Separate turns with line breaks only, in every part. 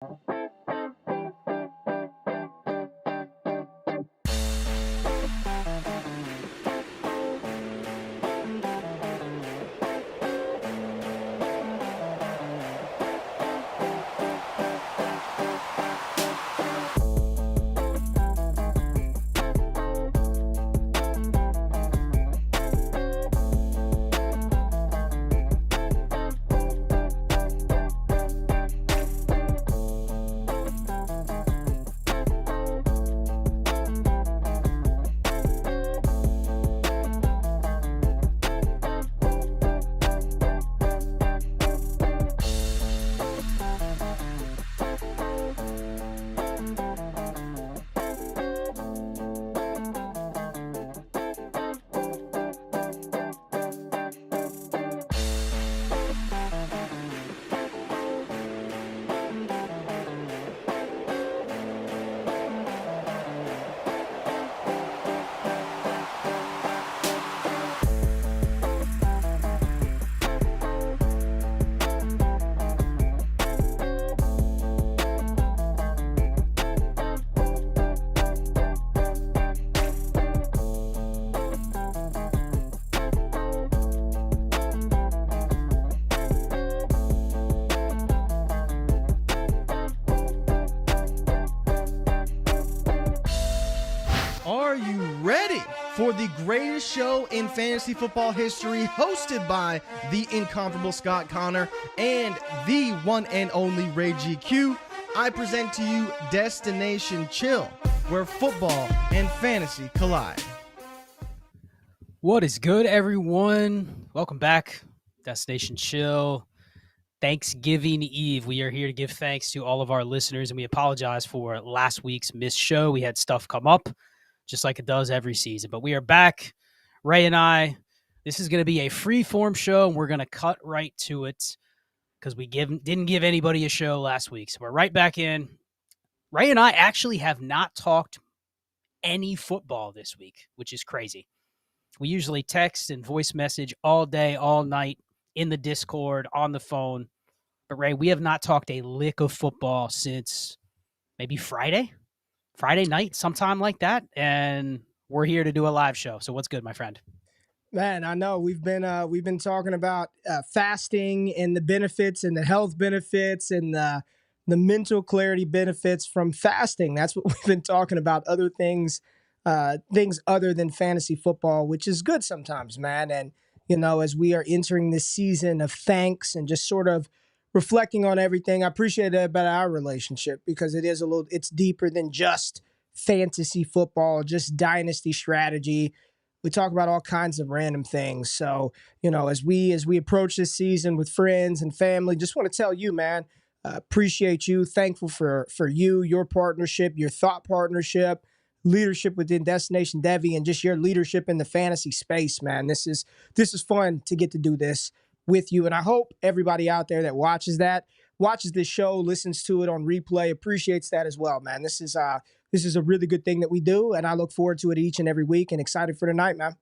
Are you ready for the greatest show in fantasy football history, hosted by the incomparable Scott Connor and the one and only Ray GQ? I present to you Destination Chill, where football and fantasy collide.
What is good, everyone? Welcome back, Destination Chill. Thanksgiving Eve. We are here to give thanks to all of our listeners, and we apologize for last week's missed show. We had stuff come up, just like it does every season. But we are back, Ray and I. This is going to be a free-form show, and we're going to cut right to it because we didn't give anybody a show last week. So we're right back in. Ray and I actually have not talked any football this week, which is crazy. We usually text and voice message all day, all night, in the Discord, on the phone. But, Ray, we have not talked a lick of football since maybe Friday night, sometime like that, and we're here to do a live show. So what's good, my friend?
Man, I know we've been talking about fasting and the benefits and the health benefits and the mental clarity benefits from fasting. That's what we've been talking about. Other things other than fantasy football, which is good sometimes, man. And as we are entering this season of thanks and just sort of reflecting on everything, I appreciate it about our relationship because it's deeper than just fantasy football, just dynasty strategy. We talk about all kinds of random things. So, as we approach this season with friends and family, just want to tell you, man, appreciate you. Thankful for you, your partnership, your thought partnership, leadership within Destination Devy, and just your leadership in the fantasy space, man. This is fun to get to do this with you. And I hope everybody out there that watches this show, listens to it on replay, appreciates that as well, man. This is a really good thing that we do, and I look forward to it each and every week and excited for tonight, man.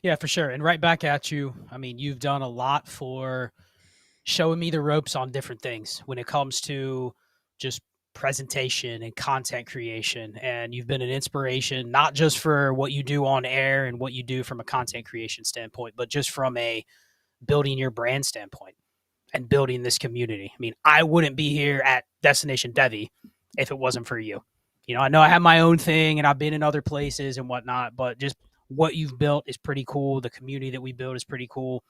Yeah, for sure. And right back at you. I mean, you've done a lot for showing me the ropes on different things when it comes to just presentation and content creation. And you've been an inspiration, not just for what you do on air and what you do from a content creation standpoint, but just from a building your brand standpoint and building this community. I mean, I wouldn't be here at Destination Devy if it wasn't for you. I know I have my own thing and I've been in other places and whatnot, but just what you've built is pretty cool. The community that we build is pretty cool.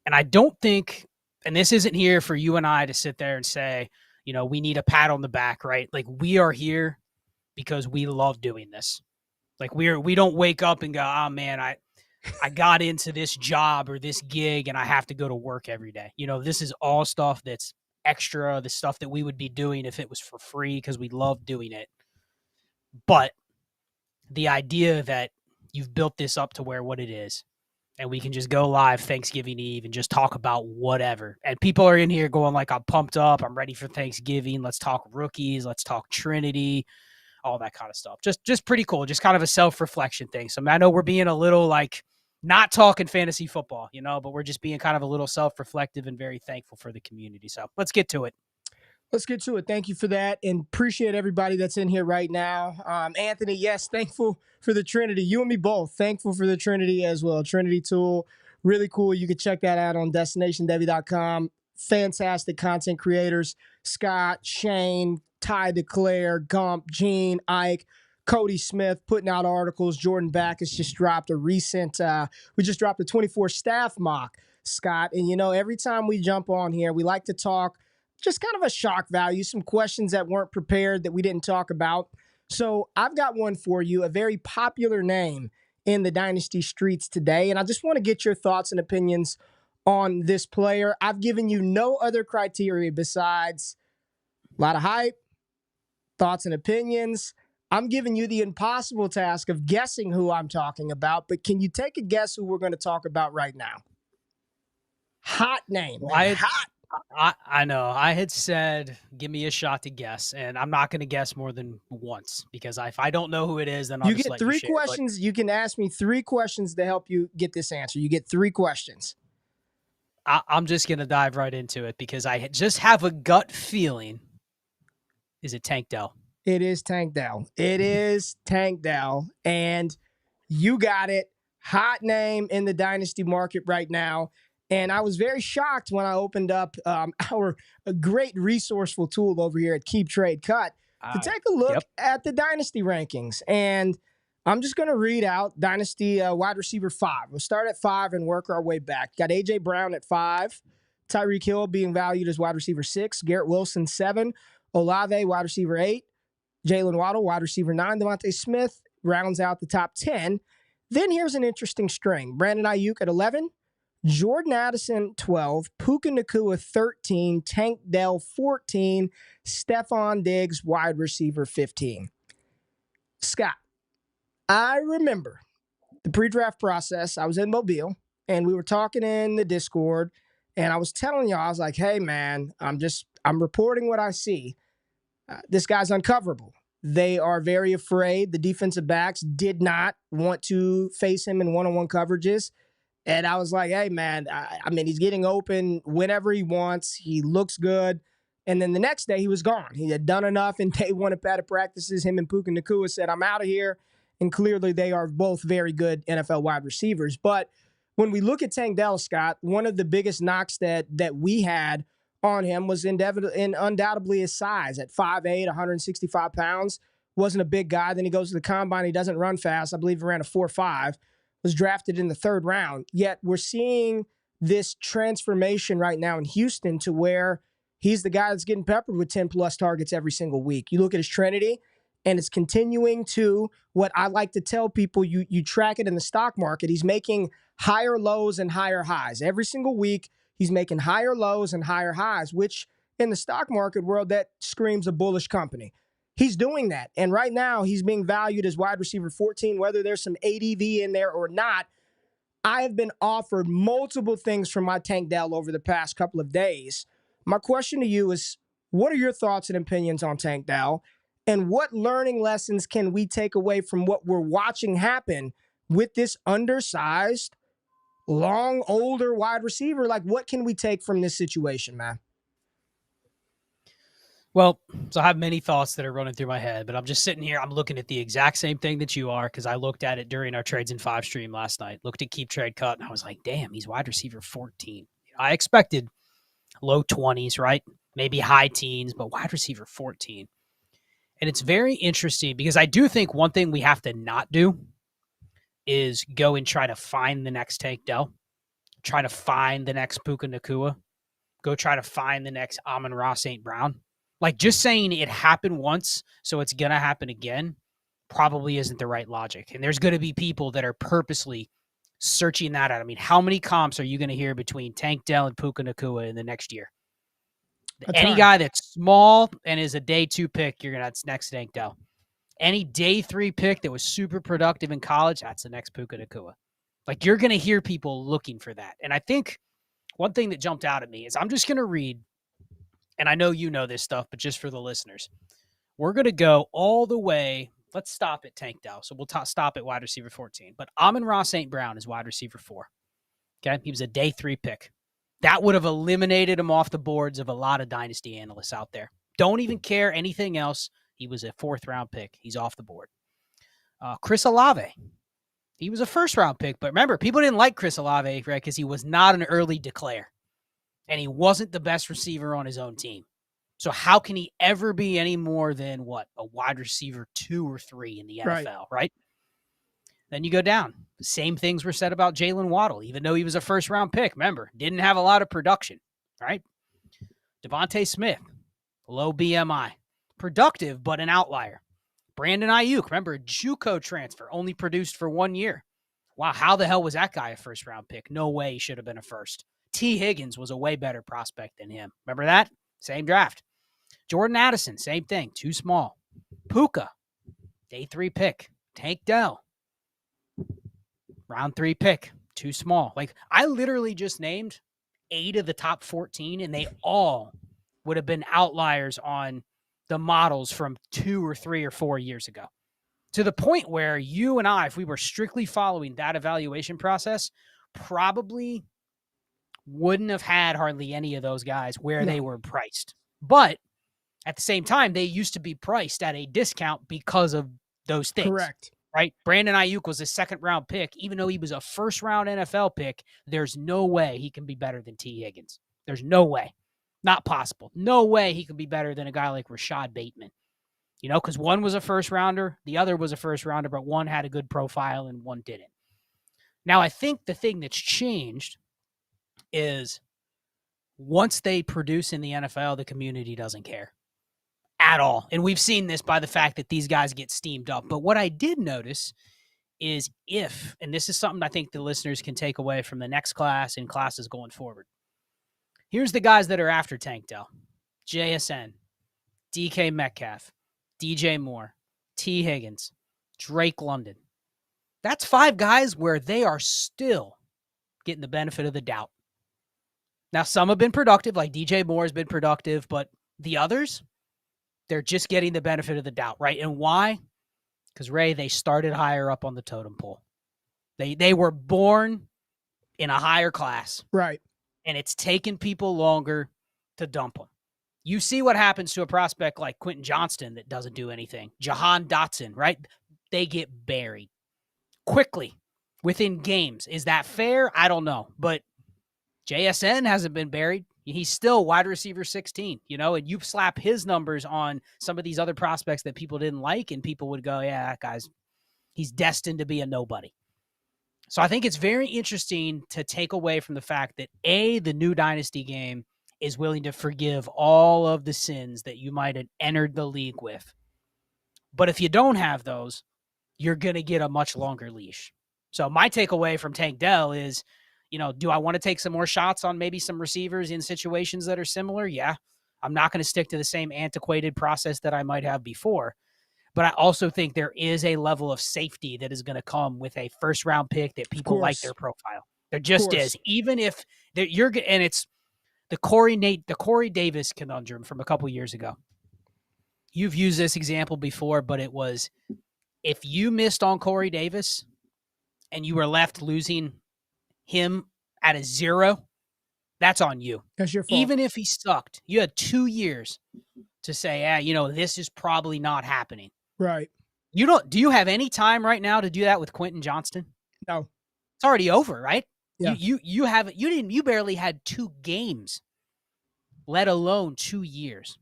And I don't think, and this isn't here for you and I to sit there and say, we need a pat on the back, right? Like, we are here because we love doing this. Like, we don't wake up and go, oh man, I got into this job or this gig and I have to go to work every day. This is all stuff that's extra, the stuff that we would be doing if it was for free because we love doing it. But the idea that you've built this up to where what it is, and we can just go live Thanksgiving Eve and just talk about whatever. And people are in here going like, I'm pumped up. I'm ready for Thanksgiving. Let's talk rookies. Let's talk Trinity, all that kind of stuff. Just pretty cool. Just kind of a self-reflection thing. So I know we're being a little like not talking fantasy football, but we're just being kind of a little self-reflective and very thankful for the community. So let's get to it.
Let's get to it. Thank you for that, and appreciate everybody that's in here right now. Anthony, yes, thankful for the Trinity. You and me both. Thankful for the Trinity as well. Trinity tool, really cool. You can check that out on DestinationDevy.com. Fantastic content creators. Scott, Shane, Ty DeClaire, Gump, Gene, Ike, Cody Smith putting out articles. Jordan Backus just dropped a recent, we just dropped a 24 staff mock, Scott. And, every time we jump on here, we like to talk just kind of a shock value, some questions that weren't prepared that we didn't talk about. So I've got one for you, a very popular name in the Dynasty streets today. And I just want to get your thoughts and opinions on this player. I've given you no other criteria besides a lot of hype, thoughts and opinions. I'm giving you the impossible task of guessing who I'm talking about, but can you take a guess who we're going to talk about right now? Hot name. Hot.
I know. I had said, give me a shot to guess, and I'm not going to guess more than once because if I don't know who it is, then I'll just let you share.
You get 3 questions. You can ask me 3 questions to help you get this answer. You get 3 questions.
I'm just going to dive right into it because I just have a gut feeling. Is it Tank Dell?
It is Tank Dell. It is Tank Dell, and you got it. Hot name in the Dynasty market right now. And I was very shocked when I opened up our great resourceful tool over here at Keep Trade Cut to take a look at the Dynasty rankings. And I'm just going to read out Dynasty wide receiver 5. We'll start at 5 and work our way back. Got A.J. Brown at 5. Tyreek Hill being valued as wide receiver 6. Garrett Wilson, 7. Olave, wide receiver 8. Jalen Waddle, wide receiver 9. Devontae Smith rounds out the top 10. Then here's an interesting string. Brandon Ayuk at 11. Jordan Addison, 12, Puka Nacua, 13, Tank Dell, 14, Stephon Diggs, wide receiver, 15. Scott, I remember the pre-draft process. I was in Mobile, and we were talking in the Discord, and I was telling y'all, I was like, hey, man, I'm reporting what I see. This guy's uncoverable. They are very afraid. The defensive backs did not want to face him in one-on-one coverages. And I was like, hey, man, I mean, he's getting open whenever he wants. He looks good. And then the next day he was gone. He had done enough in day 1 of padded practices. Him and Puka Nacua said, I'm out of here. And clearly they are both very good NFL wide receivers. But when we look at Tank Dell, Scott, one of the biggest knocks that we had on him was undoubtedly his size at 5'8", 165 pounds. Wasn't a big guy. Then he goes to the combine. He doesn't run fast. I believe he ran a 4.5. Was drafted in the 3rd round. Yet we're seeing this transformation right now in Houston to where he's the guy that's getting peppered with 10-plus targets every single week. You look at his Trinity, and it's continuing to what I like to tell people, you track it in the stock market. He's making higher lows and higher highs. Every single week, he's making higher lows and higher highs, which in the stock market world, that screams a bullish company. He's doing that. And right now, he's being valued as wide receiver 14, whether there's some ADV in there or not. I have been offered multiple things from my Tank Dell over the past couple of days. My question to you is, what are your thoughts and opinions on Tank Dell? And what learning lessons can we take away from what we're watching happen with this undersized, long, older wide receiver? Like, what can we take from this situation, man?
Well, so I have many thoughts that are running through my head, but I'm just sitting here. I'm looking at the exact same thing that you are because I looked at it during our Trades in 5 stream last night. Looked at Keep Trade Cut, and I was like, damn, he's wide receiver 14. I expected low 20s, right? Maybe high teens, but wide receiver 14. And it's very interesting because I do think one thing we have to not do is go and try to find the next Tank Dell, try to find the next Puka Nacua, go try to find the next Amon-Ra St. Brown. Like, just saying it happened once, so it's going to happen again, probably isn't the right logic. And there's going to be people that are purposely searching that out. I mean, how many comps are you going to hear between Tank Dell and Puka Nacua in the next year? Any guy that's small and is a day 2 pick, that's next Tank Dell. Any day 3 pick that was super productive in college, that's the next Puka Nacua. Like, you're going to hear people looking for that. And I think one thing that jumped out at me is I'm just going to read, and I know you know this stuff, but just for the listeners, we're going to go all the way. Let's stop at Tank Dell. So we'll stop at wide receiver 14. But Amon-Ra St. Brown is wide receiver 4. Okay. He was a day 3 pick. That would have eliminated him off the boards of a lot of dynasty analysts out there. Don't even care anything else. He was a 4th-round pick. He's off the board. Chris Olave. He was a 1st-round pick, but remember, people didn't like Chris Olave, right, because he was not an early declare, and he wasn't the best receiver on his own team. So how can he ever be any more than, a wide receiver 2 or 3 in the NFL, right? Then you go down. The same things were said about Jalen Waddle, even though he was a 1st-round pick. Remember, didn't have a lot of production, right? Devontae Smith, low BMI. Productive, but an outlier. Brandon Ayuk, remember, a JUCO transfer, only produced for 1 year. Wow, how the hell was that guy a 1st-round pick? No way he should have been a 1st. T. Higgins was a way better prospect than him. Remember that? Same draft. Jordan Addison, same thing, too small. Puka, day 3 pick. Tank Dell, round 3 pick, too small. Like, I literally just named 8 of the top 14, and they all would have been outliers on the models from 2 or 3 or 4 years ago. To the point where you and I, if we were strictly following that evaluation process, probably wouldn't have had hardly any of those guys where they were priced. But at the same time, they used to be priced at a discount because of those things.
Correct.
Right? Brandon Ayuk was a 2nd-round pick. Even though he was a 1st-round NFL pick, there's no way he can be better than T. Higgins. There's no way. Not possible. No way he can be better than a guy like Rashad Bateman. Because one was a 1st-rounder, the other was a 1st-rounder, but one had a good profile and one didn't. Now, I think the thing that's changed is once they produce in the NFL, the community doesn't care at all. And we've seen this by the fact that these guys get steamed up. But what I did notice is and this is something I think the listeners can take away from the next class and classes going forward. Here's the guys that are after Tank Dell: JSN, DK Metcalf, DJ Moore, T. Higgins, Drake London. That's 5 guys where they are still getting the benefit of the doubt. Now, some have been productive, like DJ Moore has been productive, but the others, they're just getting the benefit of the doubt, right? And why? Because, Ray, they started higher up on the totem pole. They were born in a higher class.
Right.
And it's taken people longer to dump them. You see what happens to a prospect like Quentin Johnston that doesn't do anything. Jahan Dotson, right? They get buried quickly within games. Is that fair? I don't know. But JSN hasn't been buried. He's still wide receiver 16, and you slap his numbers on some of these other prospects that people didn't like, and people would go, yeah, that guy's, he's destined to be a nobody. So I think it's very interesting to take away from the fact that the new Dynasty game is willing to forgive all of the sins that you might have entered the league with. But if you don't have those, you're going to get a much longer leash. So my takeaway from Tank Dell is, do I want to take some more shots on maybe some receivers in situations that are similar? Yeah. I'm not going to stick to the same antiquated process that I might have before. But I also think there is a level of safety that is going to come with a 1st-round pick that people like their profile. There just is. Even if and it's the Corey Davis conundrum from a couple years ago. You've used this example before, but it was if you missed on Corey Davis and you were left losing him at a 0, that's on you.
That's your fault.
Even if he sucked, you had 2 years to say, this is probably not happening.
Right.
Do you have any time right now to do that with Quentin Johnston?
No.
It's already over, right?
Yeah.
You barely had 2 games, let alone 2 years.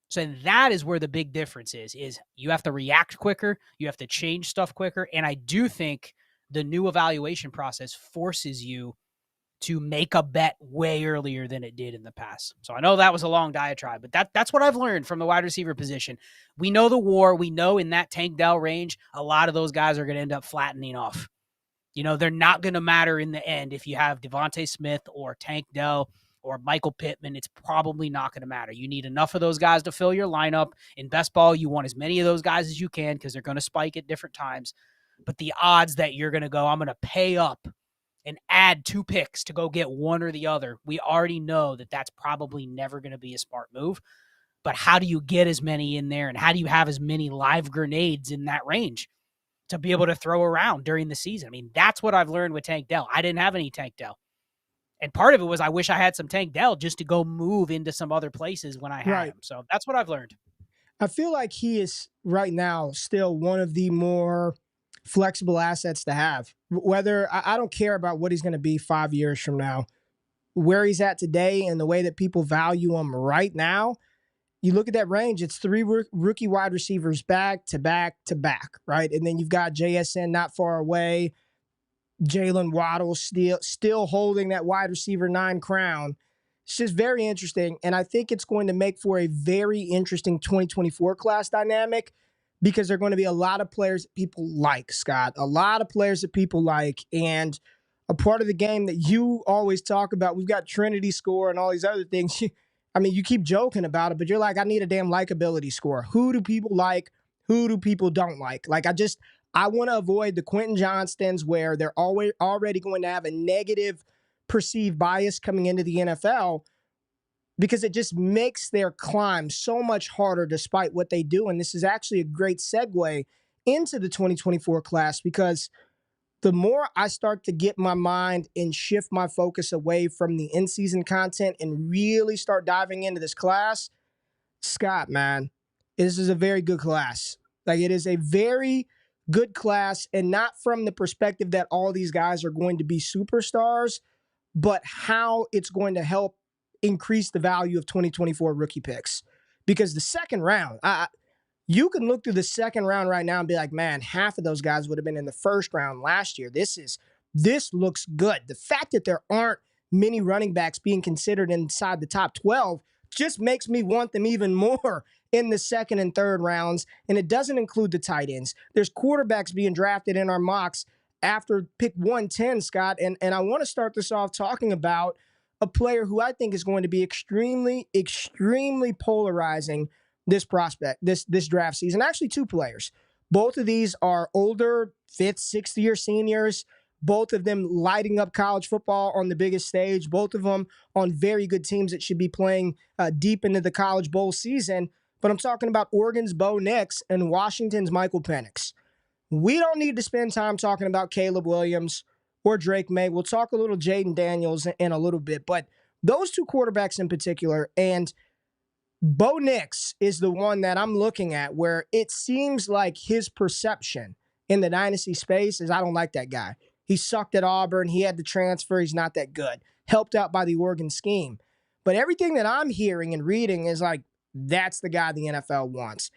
So that is where the big difference is you have to react quicker, you have to change stuff quicker, and I do think the new evaluation process forces you to make a bet way earlier than it did in the past. So I know that was a long diatribe, but that's what I've learned from the wide receiver position. We know the war. We know in that Tank Dell range, a lot of those guys are going to end up flattening off. They're not going to matter in the end. If you have Devontae Smith or Tank Dell or Michael Pittman, it's probably not going to matter. You need enough of those guys to fill your lineup. In best ball, you want as many of those guys as you can because they're going to spike at different times. But the odds that you're going to go, I'm going to pay up and add 2 picks to go get one or the other, we already know that that's probably never going to be a smart move. But how do you get as many in there, and how do you have as many live grenades in that range to be able to throw around during the season? I mean, that's what I've learned with Tank Dell. I didn't have any Tank Dell. And part of it was I wish I had some Tank Dell just to go move into some other places when I had
Right.
him. So that's what I've learned.
I feel like he is right now still one of the more flexible assets to have. Whether I don't care about what he's going to be 5 years from now, where he's at today and the way that people value him right now. You look at that range, it's 3 rookie wide receivers back to back to back, right? And then you've got JSN not far away, Jalen Waddle still holding that wide receiver 9 crown. It's just very interesting, and I think it's going to make for a very interesting 2024 class dynamic because there are going to be a lot of players that people like, Scott, a lot of players that people like, and a part of the game that you always talk about, we've got Trinity score and all these other things. I mean, you keep joking about it, but you're like, I need a damn likability score. Who do people like? Who do people don't like? I want to avoid the Quentin Johnstons where they're already going to have a negative perceived bias coming into the NFL because it just makes their climb so much harder despite what they do. And this is actually a great segue into the 2024 class because the more I start to get my mind and shift my focus away from the in-season content and really start diving into this class, Scott, man, this is a very good class. Like, it is a very good class, and not from the perspective that all these guys are going to be superstars, but how it's going to help increase the value of 2024 rookie picks. Because the second round, you can look through the second round right now and be like, man, half of those guys would have been in the first round last year. This looks good. The fact that there aren't many running backs being considered inside the top 12 just makes me want them even more in the second and third rounds. And it doesn't include the tight ends. There's quarterbacks being drafted in our mocks after pick 110, Scott. And I want to start this off talking about a player who I think is going to be extremely, extremely polarizing this draft season. Actually, 2 players. Both of these are older, 5th, 6th year seniors. Both of them lighting up college football on the biggest stage. Both of them on very good teams that should be playing deep into the college bowl season. But I'm talking about Oregon's Bo Nix and Washington's Michael Penix. We don't need to spend time talking about Caleb Williams or Drake May. We'll talk a little Jaden Daniels in a little bit. But those 2 quarterbacks in particular, and Bo Nix is the one that I'm looking at where it seems like his perception in the Dynasty space is, I don't like that guy. He sucked at Auburn. He had to transfer. He's not that good. Helped out by the Oregon scheme. But everything that I'm hearing and reading is like, that's the guy the NFL wants.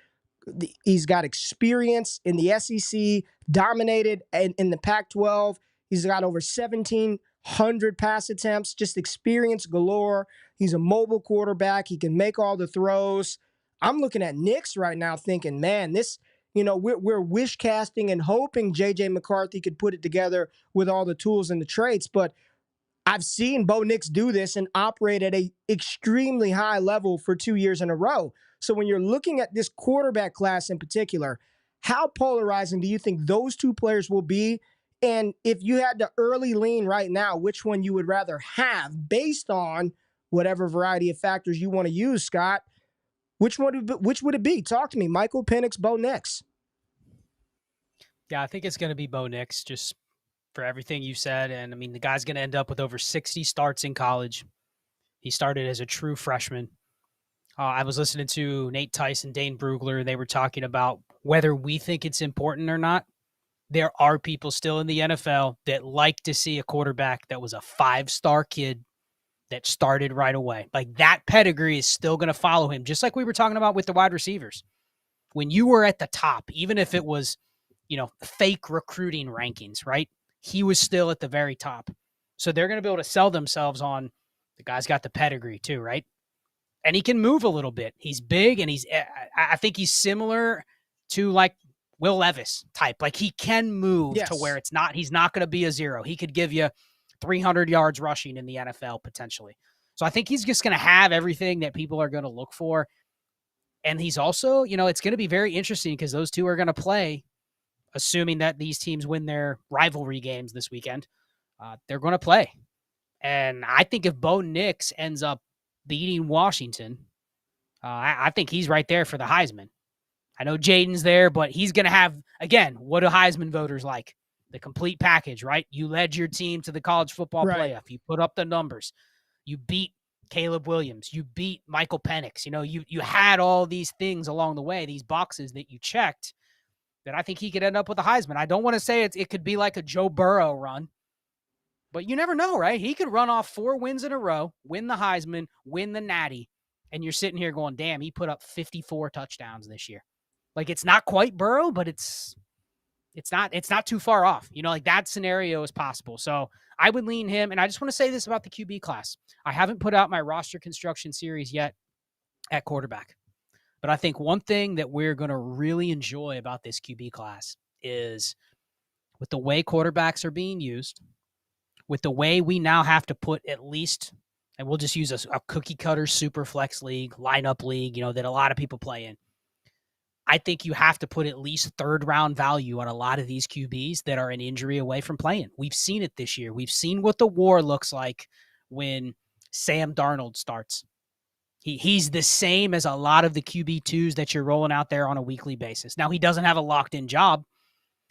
He's got experience in the SEC, dominated in the Pac-12. He's got over 1,700 pass attempts, just experience galore. He's a mobile quarterback. He can make all the throws. I'm looking at Nix right now thinking, man, we're wish casting and hoping J.J. McCarthy could put it together with all the tools and the traits. But I've seen Bo Nix do this and operate at an extremely high level for 2 years in a row. So when you're looking at this quarterback class in particular, how polarizing do you think those 2 players will be? And if you had to early lean right now, which one you would rather have based on whatever variety of factors you want to use, Scott, which would it be? Talk to me. Michael Penix, Bo Nix.
Yeah, I think it's going to be Bo Nix, just for everything you said. And I mean, the guy's going to end up with over 60 starts in college. He started as a true freshman. I was listening to Nate Tice and Dane Brugler. They were talking about whether we think it's important or not. There are people still in the NFL that like to see a quarterback that was a 5-star kid that started right away. Like, that pedigree is still going to follow him, just like we were talking about with the wide receivers. When you were at the top, even if it was, fake recruiting rankings, right? He was still at the very top. So they're going to be able to sell themselves on the guy's got the pedigree too, right? And he can move a little bit. He's big, and I think he's similar to like Will Levis type. Like, he can move to where he's not going to be a 0. He could give you 300 yards rushing in the NFL potentially. So I think he's just going to have everything that people are going to look for. And he's also, it's going to be very interesting because those 2 are going to play, assuming that these teams win their rivalry games this weekend. They're going to play. And I think if Bo Nix ends up beating Washington, I think he's right there for the Heisman. I know Jaden's there, but he's going to have, again, what do Heisman voters like? the complete package, right? You led your team to the college football
Right.
playoff. You put up the numbers. You beat Caleb Williams. You beat Michael Penix. You had all these things along the way, these boxes that you checked, that I think he could end up with a Heisman. I don't want to say it could be like a Joe Burrow run, but you never know, right? He could run off 4 wins in a row, win the Heisman, win the Natty, and you're sitting here going, damn, he put up 54 touchdowns this year. Like, it's not quite Burrow, but it's not too far off. Like, that scenario is possible. So I would lean him. And I just want to say this about the QB class. I haven't put out my roster construction series yet at quarterback. But I think one thing that we're going to really enjoy about this QB class is, with the way quarterbacks are being used, with the way we now have to put at least, and we'll just use a cookie cutter super flex league, lineup league, that a lot of people play in. I think you have to put at least third round value on a lot of these QBs that are an injury away from playing. We've seen it this year. We've seen what the war looks like when Sam Darnold starts. He's the same as a lot of the QB2s that you're rolling out there on a weekly basis. Now, he doesn't have a locked-in job.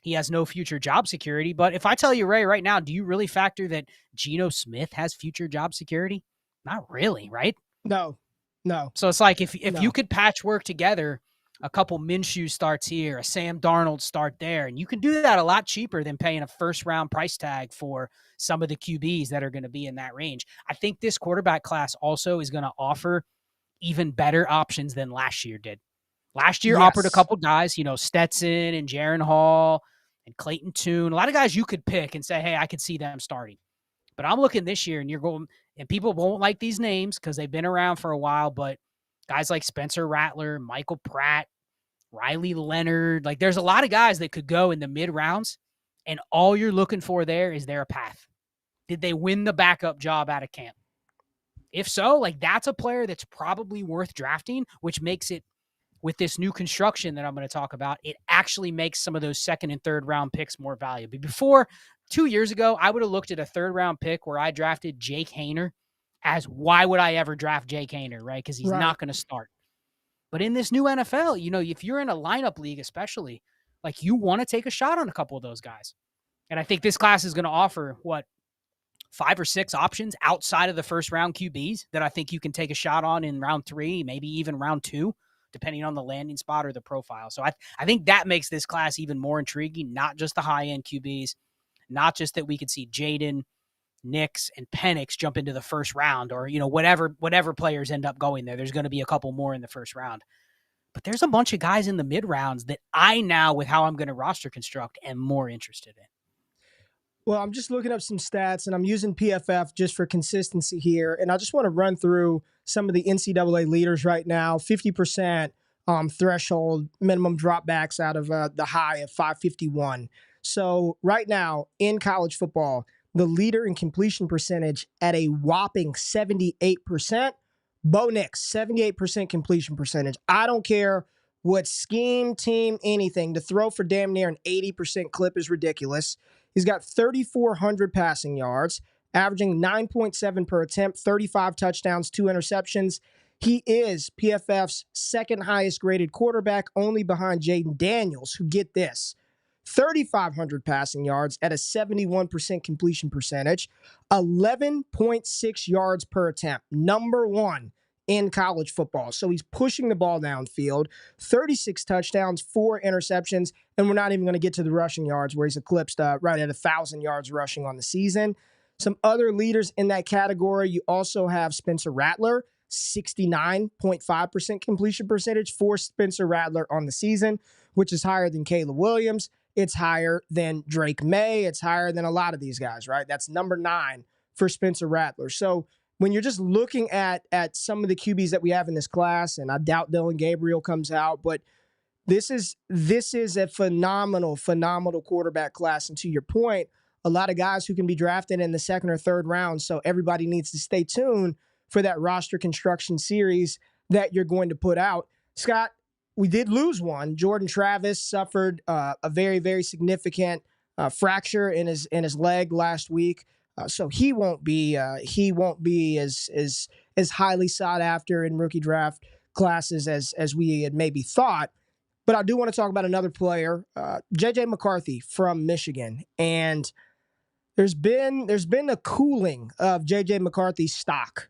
He has no future job security. But if I tell you, Ray, right now, do you really factor that Geno Smith has future job security? Not really, right?
No.
So it's like if
No.
you could patchwork together a couple Minshew starts here, a Sam Darnold start there, and you can do that a lot cheaper than paying a first-round price tag for some of the QBs that are going to be in that range. I think this quarterback class also is going to offer even better options than last year did. Last year offered a couple guys, Stetson and Jaron Hall and Clayton Tune, a lot of guys you could pick and say, hey, I could see them starting. But I'm looking this year, and you're going, and people won't like these names because they've been around for a while, but guys like Spencer Rattler, Michael Pratt, Riley Leonard, like, there's a lot of guys that could go in the mid rounds, and all you're looking for there is their path. Did they win the backup job out of camp? If so, like, that's a player that's probably worth drafting, which makes it, with this new construction that I'm going to talk about, it actually makes some of those second and third round picks more valuable. Before, 2 years ago, I would have looked at a third round pick where I drafted Jake Haener as, why would I ever draft Jake Haener, right? Because he's not going to start. But in this new NFL, if you're in a lineup league especially, like, you want to take a shot on a couple of those guys. And I think this class is going to offer, 5 or 6 options outside of the first round QBs that I think you can take a shot on in round 3, maybe even round 2, depending on the landing spot or the profile. So I think that makes this class even more intriguing, not just the high-end QBs, not just that we could see Jaden, Nix, and Penix jump into the first round, or, whatever players end up going there. There's going to be a couple more in the first round. But there's a bunch of guys in the mid-rounds that I now, with how I'm going to roster construct, am more interested in.
Well, I'm just looking up some stats, and I'm using PFF just for consistency here. And I just want to run through some of the NCAA leaders right now. 50% threshold minimum dropbacks out of the high of 551. So right now in college football, the leader in completion percentage at a whopping 78%. Bo Nix, 78% completion percentage. I don't care what scheme, team, anything. To throw for damn near an 80% clip is ridiculous. He's got 3,400 passing yards, averaging 9.7 per attempt, 35 touchdowns, 2 interceptions. He is PFF's second highest graded quarterback, only behind Jaden Daniels, who, get this, 3,500 passing yards at a 71% completion percentage, 11.6 yards per attempt, number 1 in college football. So he's pushing the ball downfield, 36 touchdowns, 4 interceptions, and we're not even going to get to the rushing yards, where he's eclipsed right at 1,000 yards rushing on the season. Some other leaders in that category, you also have Spencer Rattler, 69.5% completion percentage for Spencer Rattler on the season, which is higher than Caleb Williams. It's higher than Drake May. It's higher than a lot of these guys, right? That's number 9 for Spencer Rattler. So when you're just looking at some of the QBs that we have in this class, and I doubt Dylan Gabriel comes out, but this is a phenomenal quarterback class. And to your point, a lot of guys who can be drafted in the second or third round. So everybody needs to stay tuned for that roster construction series that you're going to put out. Scott, we did lose one. Jordan Travis suffered a very, very significant fracture in his leg last week. So he won't be as highly sought after in rookie draft classes as we had maybe thought. But I do want to talk about another player, J.J. McCarthy from Michigan. And there's been a cooling of J.J. McCarthy's stock.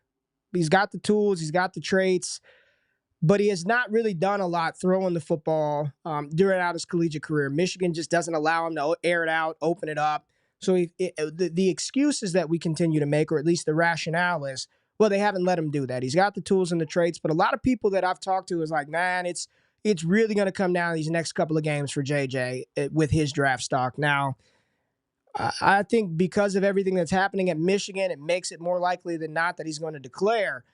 He's got the tools, he's got the traits, but he has not really done a lot throwing the football during his collegiate career. Michigan just doesn't allow him to air it out, open it up. So the excuses that we continue to make, or at least the rationale is, well, they haven't let him do that. He's got the tools and the traits, but a lot of people that I've talked to is like, man, it's really going to come down to these next couple of games for JJ with his draft stock. Now, I think because of everything that's happening at Michigan, it makes it more likely than not that he's going to declare.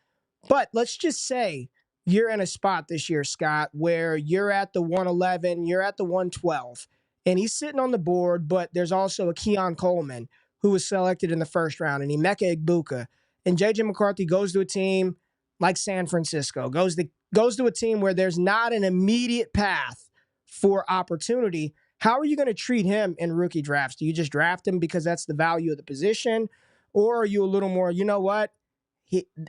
But let's just say you're in a spot this year, Scott, where you're at the 111, you're at the 112, and he's sitting on the board, but there's also a Keon Coleman who was selected in the first round, and Emeka Egbuka. And J.J. McCarthy goes to a team like San Francisco, goes to a team where there's not an immediate path for opportunity. How are you going to treat him in rookie drafts? Do you just draft him because that's the value of the position? Or are you a little more, you know what?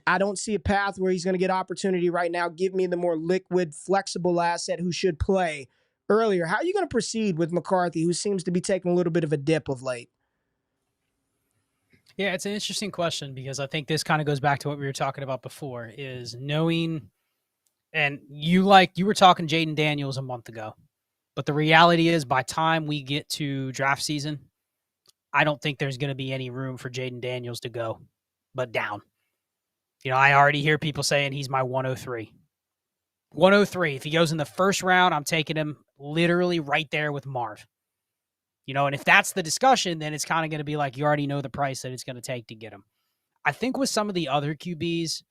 I don't see a path where he's going to get opportunity right now. Give me the more liquid, flexible asset who should play earlier. How are you going to proceed with McCarthy, who seems to be taking a little bit of a dip of late?
Yeah, it's an interesting question because I think this kind of goes back to what we were talking about before, is knowing, and you were talking Jaden Daniels a month ago. But the reality is, by time we get to draft season, I don't think there's going to be any room for Jaden Daniels to go, but down. I already hear people saying he's my 103. 103. If he goes in the first round, I'm taking him literally right there with Marv. And if that's the discussion, then it's kind of going to be like, you already know the price that it's going to take to get him. I think with some of the other QBs,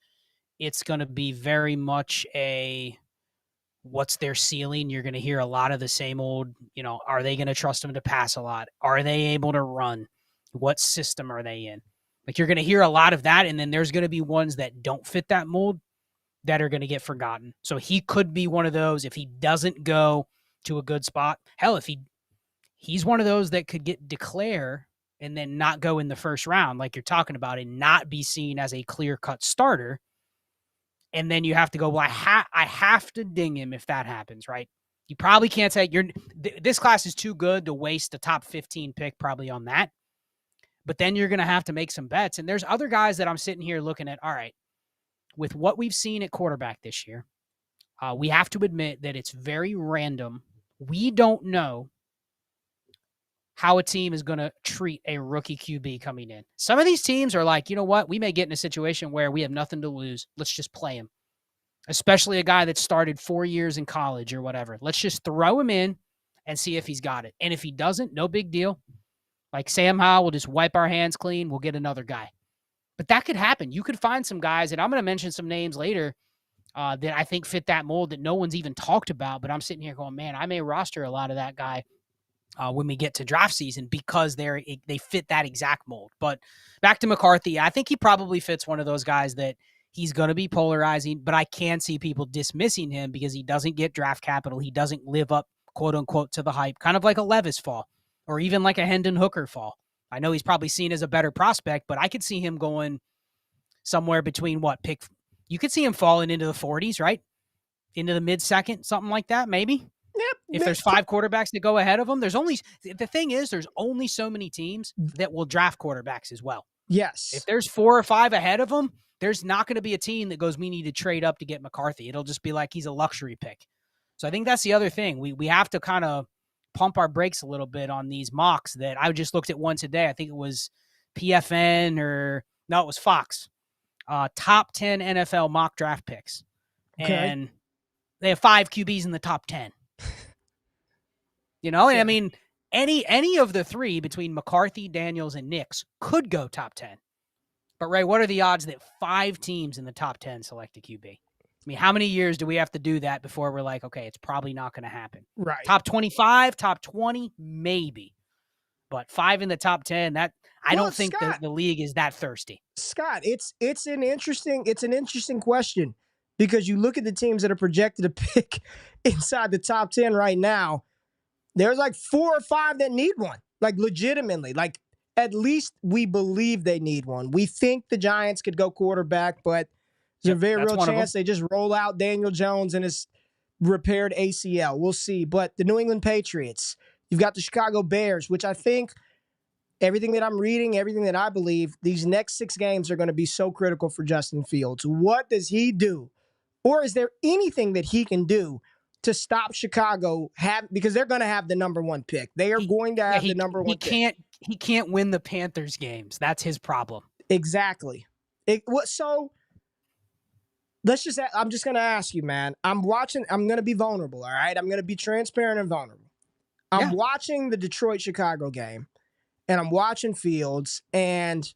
it's going to be very much a, what's their ceiling? You're going to hear a lot of the same old, are they going to trust them to pass a lot? Are they able to run? What system are they in? Like, you're going to hear a lot of that, and then there's going to be ones that don't fit that mold that are going to get forgotten. So he could be one of those if he doesn't go to a good spot. Hell, if he's one of those that could declare and then not go in the first round, like you're talking about, and not be seen as a clear-cut starter. And then you have to go, well, I have to ding him if that happens, right? You probably can't say this class is too good to waste a top 15 pick probably on that. But then you're going to have to make some bets. And there's other guys that I'm sitting here looking at, all right, with what we've seen at quarterback this year, we have to admit that it's very random. We don't know how a team is going to treat a rookie QB coming in. Some of these teams are like, you know what? We may get in a situation where we have nothing to lose. Let's just play him. Especially a guy that started 4 years in college or whatever. Let's just throw him in and see if he's got it. And if he doesn't, no big deal. Like Sam Howell, we'll just wipe our hands clean. We'll get another guy. But that could happen. You could find some guys, and I'm going to mention some names later that I think fit that mold that no one's even talked about. But I'm sitting here going, man, I may roster a lot of that guy when we get to draft season because they fit that exact mold. But back to McCarthy, I think he probably fits one of those guys that he's going to be polarizing, but I can see people dismissing him because he doesn't get draft capital. He doesn't live up, quote unquote, to the hype, kind of like a Levis fall or even like a Hendon Hooker fall. I know he's probably seen as a better prospect, but I could see him going somewhere between pick. You could see him falling into the 40s, right? Into the mid-second, something like that, maybe.
Yep.
If there's 5 quarterbacks that go ahead of him, there's only so many teams that will draft quarterbacks as well.
Yes.
If there's 4 or 5 ahead of them, there's not going to be a team that goes, we need to trade up to get McCarthy. It'll just be like he's a luxury pick. So I think that's the other thing. We have to kind of pump our brakes a little bit on these mocks that I just looked at one today. I think it was PFN it was Fox. Top 10 NFL mock draft picks. Okay. And they have 5 QBs in the top 10. And I mean, any of the 3 between McCarthy, Daniels, and Nix could go top 10. But, Ray, what are the odds that 5 teams in the top 10 select a QB? I mean, how many years do we have to do that before we're like, okay, it's probably not going to happen?
Right.
Top 25, top 20, maybe. But 5 in the top 10, that I don't think Scott, the league is that thirsty.
Scott, it's an interesting question because you look at the teams that are projected to pick inside the top 10 right now. There's like 4 or 5 that need one, like legitimately, like at least we believe they need one. We think the Giants could go quarterback, but there's a very real chance they just roll out Daniel Jones and his repaired ACL. We'll see. But the New England Patriots, you've got the Chicago Bears, which I think everything that I'm reading, everything that I believe, these next 6 games are going to be so critical for Justin Fields. What does he do? Or is there anything that he can do to stop Chicago because they're going to have the number 1 pick. They are going to have the number 1 pick.
He can't win the Panthers games. That's his problem.
Exactly. So I'm just going to ask you, man. I'm going to be vulnerable, all right? I'm going to be transparent and vulnerable. I'm watching the Detroit-Chicago game, and I'm watching Fields, and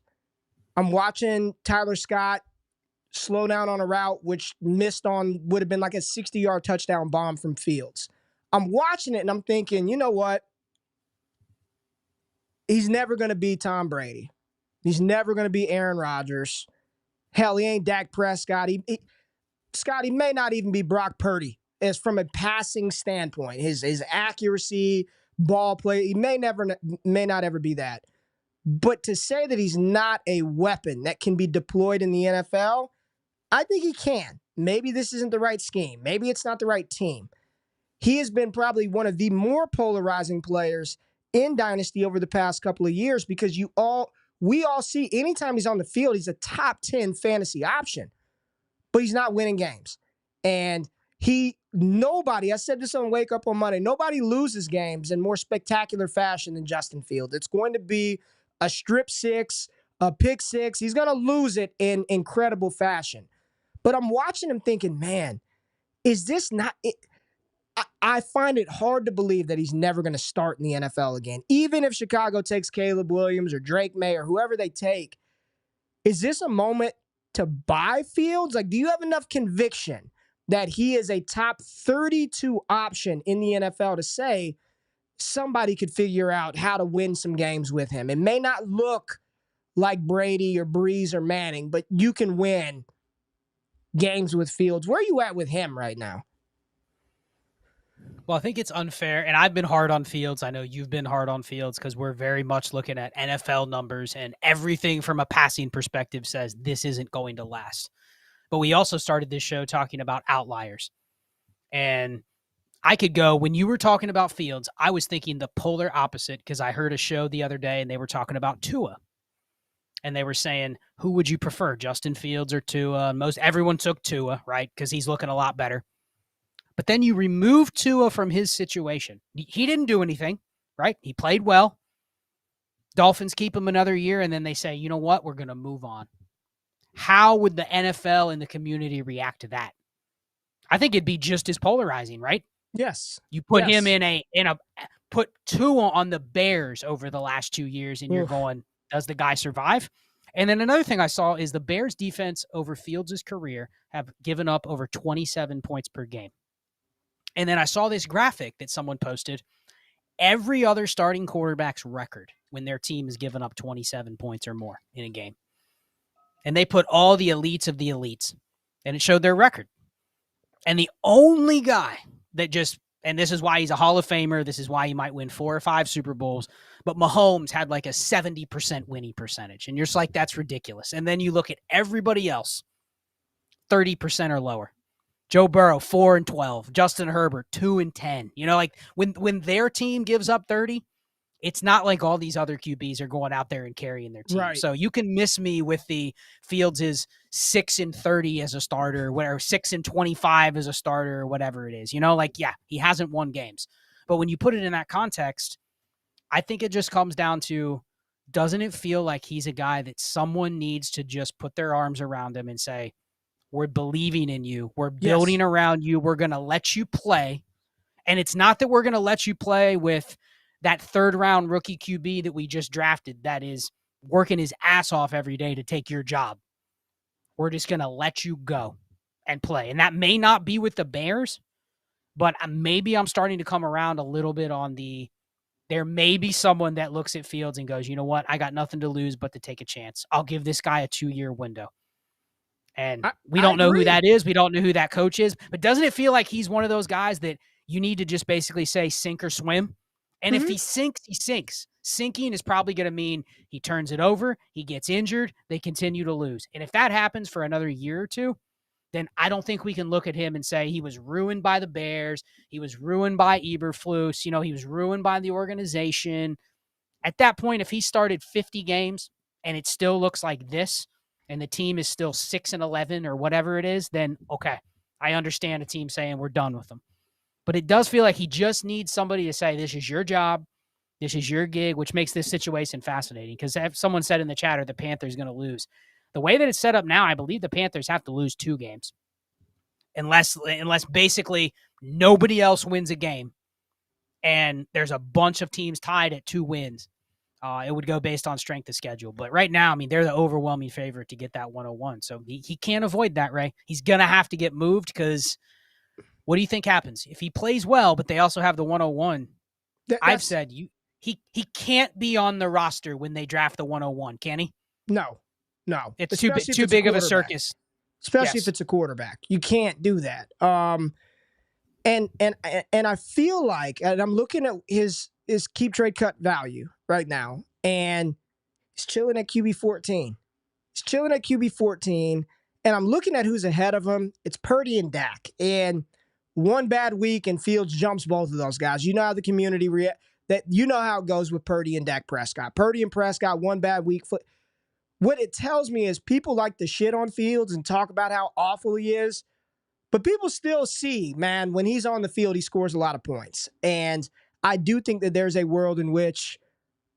I'm watching Tyler Scott slow down on a route, which would have been like a 60-yard touchdown bomb from Fields. I'm watching it, and I'm thinking, you know what? He's never going to be Tom Brady. He's never going to be Aaron Rodgers. Hell, he ain't Dak Prescott. He may not even be Brock Purdy as from a passing standpoint. His accuracy, ball play, he may not ever be that. But to say that he's not a weapon that can be deployed in the NFL, I think he can. Maybe this isn't the right scheme. Maybe it's not the right team. He has been probably one of the more polarizing players in Dynasty over the past couple of years because we all see anytime he's on the field, he's a top 10 fantasy option, but he's not winning games. And I said this on Wake Up on Monday, nobody loses games in more spectacular fashion than Justin Fields. It's going to be a strip 6, a pick 6. He's going to lose it in incredible fashion. But I'm watching him thinking, man, is this not it? I find it hard to believe that he's never going to start in the NFL again. Even if Chicago takes Caleb Williams or Drake May or whoever they take, is this a moment to buy Fields? Like, do you have enough conviction that he is a top 32 option in the NFL to say somebody could figure out how to win some games with him? It may not look like Brady or Breeze or Manning, but you can win games with Fields. Where are you at with him right now?
Well, I think it's unfair, and I've been hard on Fields. I know you've been hard on Fields because we're very much looking at NFL numbers, and everything from a passing perspective says this isn't going to last. But we also started this show talking about outliers. And I could go, when you were talking about Fields, I was thinking the polar opposite because I heard a show the other day, and they were talking about Tua. And they were saying, who would you prefer, Justin Fields or Tua? Everyone took Tua, right? Because he's looking a lot better. But then you remove Tua from his situation. He didn't do anything, right? He played well. Dolphins keep him another year, and then they say, you know what? We're going to move on. How would the NFL and the community react to that? I think it'd be just as polarizing, right?
Yes.
You put him put Tua on the Bears over the last 2 years, and you're going, does the guy survive? And then another thing I saw is the Bears defense over Fields' career have given up over 27 points per game. And then I saw this graphic that someone posted. Every other starting quarterback's record when their team has given up 27 points or more in a game. And they put all the elites of the elites. And it showed their record. And the only guy that and this is why he's a Hall of Famer, this is why he might win 4 or 5 Super Bowls, but Mahomes had like a 70% winning percentage. And you're just like, that's ridiculous. And then you look at everybody else, 30% or lower. Joe Burrow, 4-12. Justin Herbert, 2-10. You know, like when their team gives up 30, it's not like all these other QBs are going out there and carrying their team. Right. So you can miss me with the Fields is 6-30 as a starter, whatever, 6-25 as a starter, or whatever it is. You know, like, yeah, he hasn't won games. But when you put it in that context, I think it just comes down to, doesn't it feel like he's a guy that someone needs to just put their arms around him and say, we're believing in you. We're building around you. We're going to let you play. And it's not that we're going to let you play with that 3rd-round rookie QB that we just drafted that is working his ass off every day to take your job. We're just going to let you go and play. And that may not be with the Bears, but maybe I'm starting to come around a little bit on there may be someone that looks at Fields and goes, you know what? I got nothing to lose but to take a chance. I'll give this guy a 2-year window. And we don't know who that is. We don't know who that coach is. But doesn't it feel like he's one of those guys that you need to just basically say sink or swim? And if he sinks, he sinks. Sinking is probably going to mean he turns it over, he gets injured, they continue to lose. And if that happens for another year or two, then I don't think we can look at him and say he was ruined by the Bears. He was ruined by Eberflus. He was ruined by the organization. At that point, if he started 50 games and it still looks like this and the team is still 6-11 or whatever it is, then okay, I understand a team saying we're done with him. But it does feel like he just needs somebody to say, this is your job. This is your gig, which makes this situation fascinating because someone said in the chatter the Panthers going to lose. The way that it's set up now, I believe the Panthers have to lose 2 games unless basically nobody else wins a game and there's a bunch of teams tied at 2 wins. It would go based on strength of schedule. But right now, I mean, they're the overwhelming favorite to get that 101. So he can't avoid that, Ray. He's going to have to get moved because what do you think happens? If he plays well, but they also have the 101, I've said he can't be on the roster when they draft the 101, can he?
No.
It's too big of a circus.
Especially if it's a quarterback. You can't do that. And I feel like, and I'm looking at his keep trade cut value right now, and he's chilling at QB 14. He's chilling at QB 14, and I'm looking at who's ahead of him. It's Purdy and Dak. And one bad week and Fields jumps both of those guys. You know how the community you know how it goes with Purdy and Dak Prescott. Purdy and Prescott, one bad week. What it tells me is people like to shit on Fields and talk about how awful he is, but people still see, man, when he's on the field, he scores a lot of points. And I do think that there's a world in which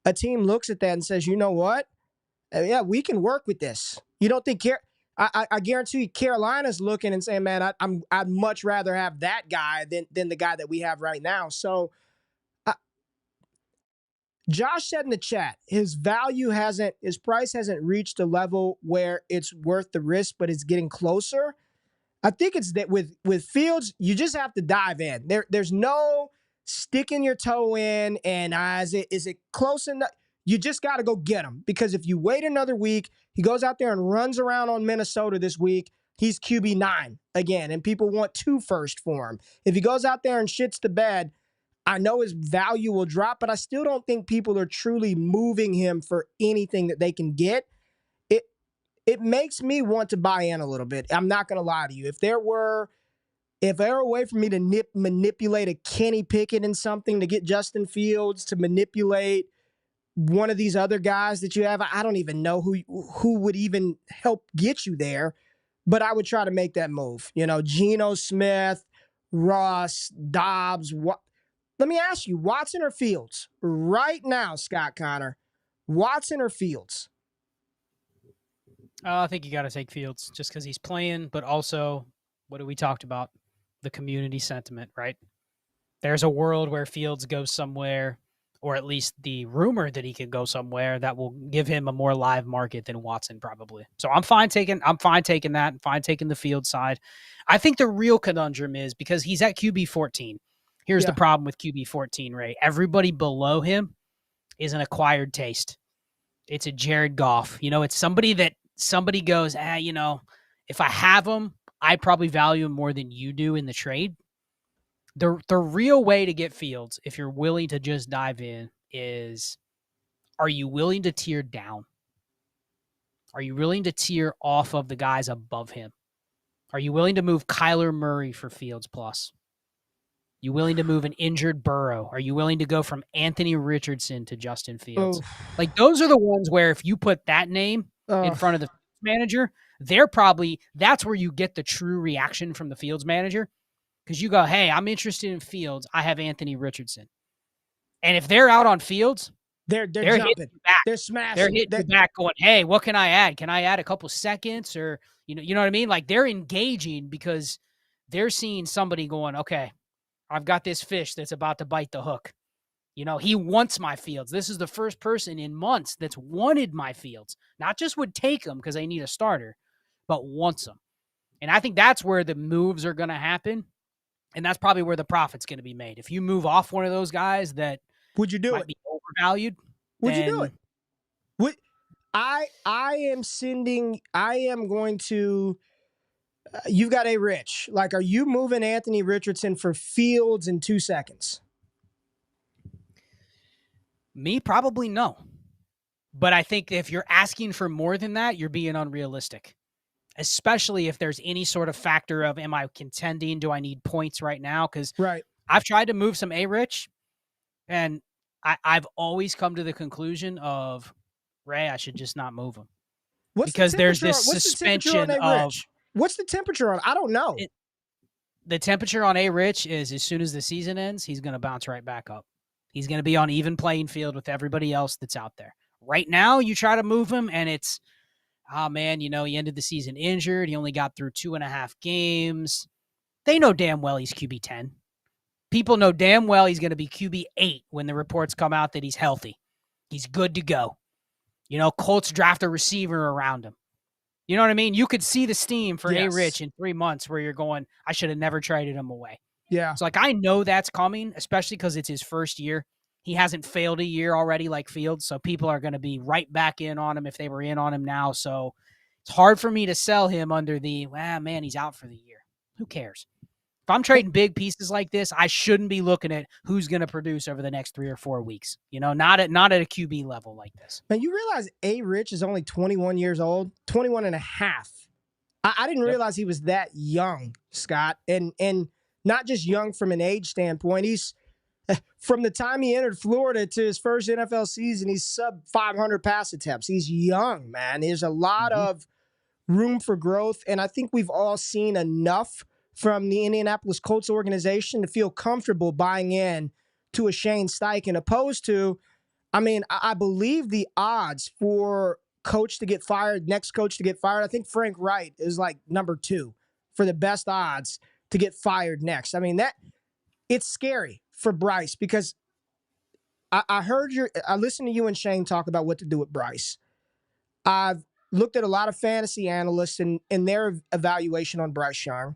a team looks at that and says, you know what? Yeah, we can work with this. You don't think I guarantee you Carolina's looking and saying, man, I'd much rather have that guy than the guy that we have right now. So Josh said in the chat, his price hasn't reached a level where it's worth the risk, but it's getting closer. I think it's that with Fields, you just have to dive in. There's no sticking your toe in and is it close enough? You just got to go get him, because if you wait another week, he goes out there and runs around on Minnesota this week, he's QB 9 again, and people want 2 first for him. If he goes out there and shits the bed, I know his value will drop, but I still don't think people are truly moving him for anything that they can get. It makes me want to buy in a little bit. I'm not going to lie to you. If there were a way for me to manipulate a Kenny Pickett in something to get Justin Fields, to manipulate one of these other guys that you have, I don't even know who would even help get you there, but I would try to make that move. Geno Smith, Russ, Dobbs. Let me ask you, Watson or Fields? Right now, Scott Connor, Watson or Fields?
I think you got to take Fields just because he's playing, but also, what we talked about? The community sentiment, right? There's a world where Fields goes somewhere, or at least the rumor that he could go somewhere that will give him a more live market than Watson probably. So I'm fine taking that. I'm fine taking the Field side. I think the real conundrum is because he's at QB 14. Here's the problem with QB 14, Ray. Everybody below him is an acquired taste. It's a Jared Goff. It's somebody that somebody goes, if I have him, I probably value him more than you do in the trade. The real way to get Fields, if you're willing to just dive in, is, are you willing to tear down? Are you willing to tear off of the guys above him? Are you willing to move Kyler Murray for Fields plus? You willing to move an injured Burrow? Are you willing to go from Anthony Richardson to Justin Fields? Like, those are the ones where if you put that name in front of the manager, that's where you get the true reaction from the Fields manager. Because you go, hey, I'm interested in Fields. I have Anthony Richardson. And if they're out on Fields,
they're
jumping.
Hitting back. They're smashing.
They're hitting you back going, hey, what can I add? Can I add a couple seconds? Or, you know what I mean? Like, they're engaging because they're seeing somebody going, okay, I've got this fish that's about to bite the hook. He wants my Fields. This is the first person in months that's wanted my Fields. Not just would take them because they need a starter, but wants them. And I think that's where the moves are going to happen. And that's probably where the profit's going to be made. If you move off one of those guys that
would you do
might
it?
Be overvalued,
would you do it? I am going to. You've got a Rich. Like, are you moving Anthony Richardson for Fields in 2 seconds?
Me, probably no. But I think if you're asking for more than that, you're being unrealistic. especially if there's any sort of factor of, am I contending? Do I need points right now? Because
Right.
I've tried to move some A-Rich, and I've always come to the conclusion of, Ray, I should just not move him. Because there's this suspension
on
of
A-Rich? What's the temperature on? I don't know.
The temperature on A-Rich is, as soon as the season ends, he's going to bounce right back up. He's going to be on even playing field with everybody else that's out there. Right now, you try to move him, and it's, oh, man, he ended the season injured. He only got through 2.5 games. They know damn well he's QB 10. People know damn well he's going to be QB 8 when the reports come out that he's healthy. He's good to go. Colts draft a receiver around him. You know what I mean? You could see the steam for A-Rich in 3 months where you're going, I should have never traded him away.
Yeah.
So, I know that's coming, especially because it's his first year. He hasn't failed a year already like Fields, so people are going to be right back in on him if they were in on him now. So it's hard for me to sell him under the, man, he's out for the year. Who cares? If I'm trading big pieces like this, I shouldn't be looking at who's going to produce over the next 3 or 4 weeks. Not at a QB level like this.
Man, you realize A-Rich is only 21 years old, 21 and a half. I didn't realize he was that young, Scott, and not just young from an age standpoint. He's from the time he entered Florida to his first NFL season, he's sub 500 pass attempts. He's young, man. There's a lot of room for growth, and I think we've all seen enough from the Indianapolis Colts organization to feel comfortable buying in to a Shane Steichen, opposed to, I believe the odds for next coach to get fired, I think Frank Wright is like number 2 for the best odds to get fired next. It's scary for Bryce because I listened to you and Shane talk about what to do with Bryce. I've looked at a lot of fantasy analysts and their evaluation on Bryce Young.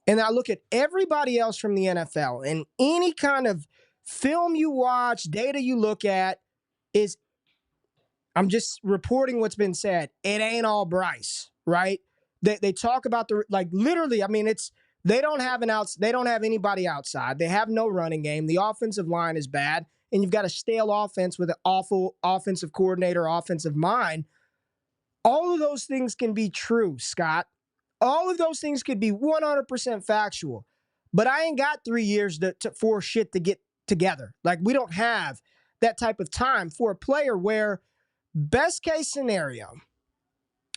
And I look at everybody else from the NFL, and any kind of film you watch, data you look at I'm just reporting what's been said. It ain't all Bryce, right? They talk about literally, they don't have anybody outside. They have no running game. The offensive line is bad, and you've got a stale offense with an awful offensive coordinator, offensive mind. All of those things can be true, Scott. All of those things could be 100% factual, but I ain't got 3 years for shit to get together. We don't have that type of time for a player where, best case scenario,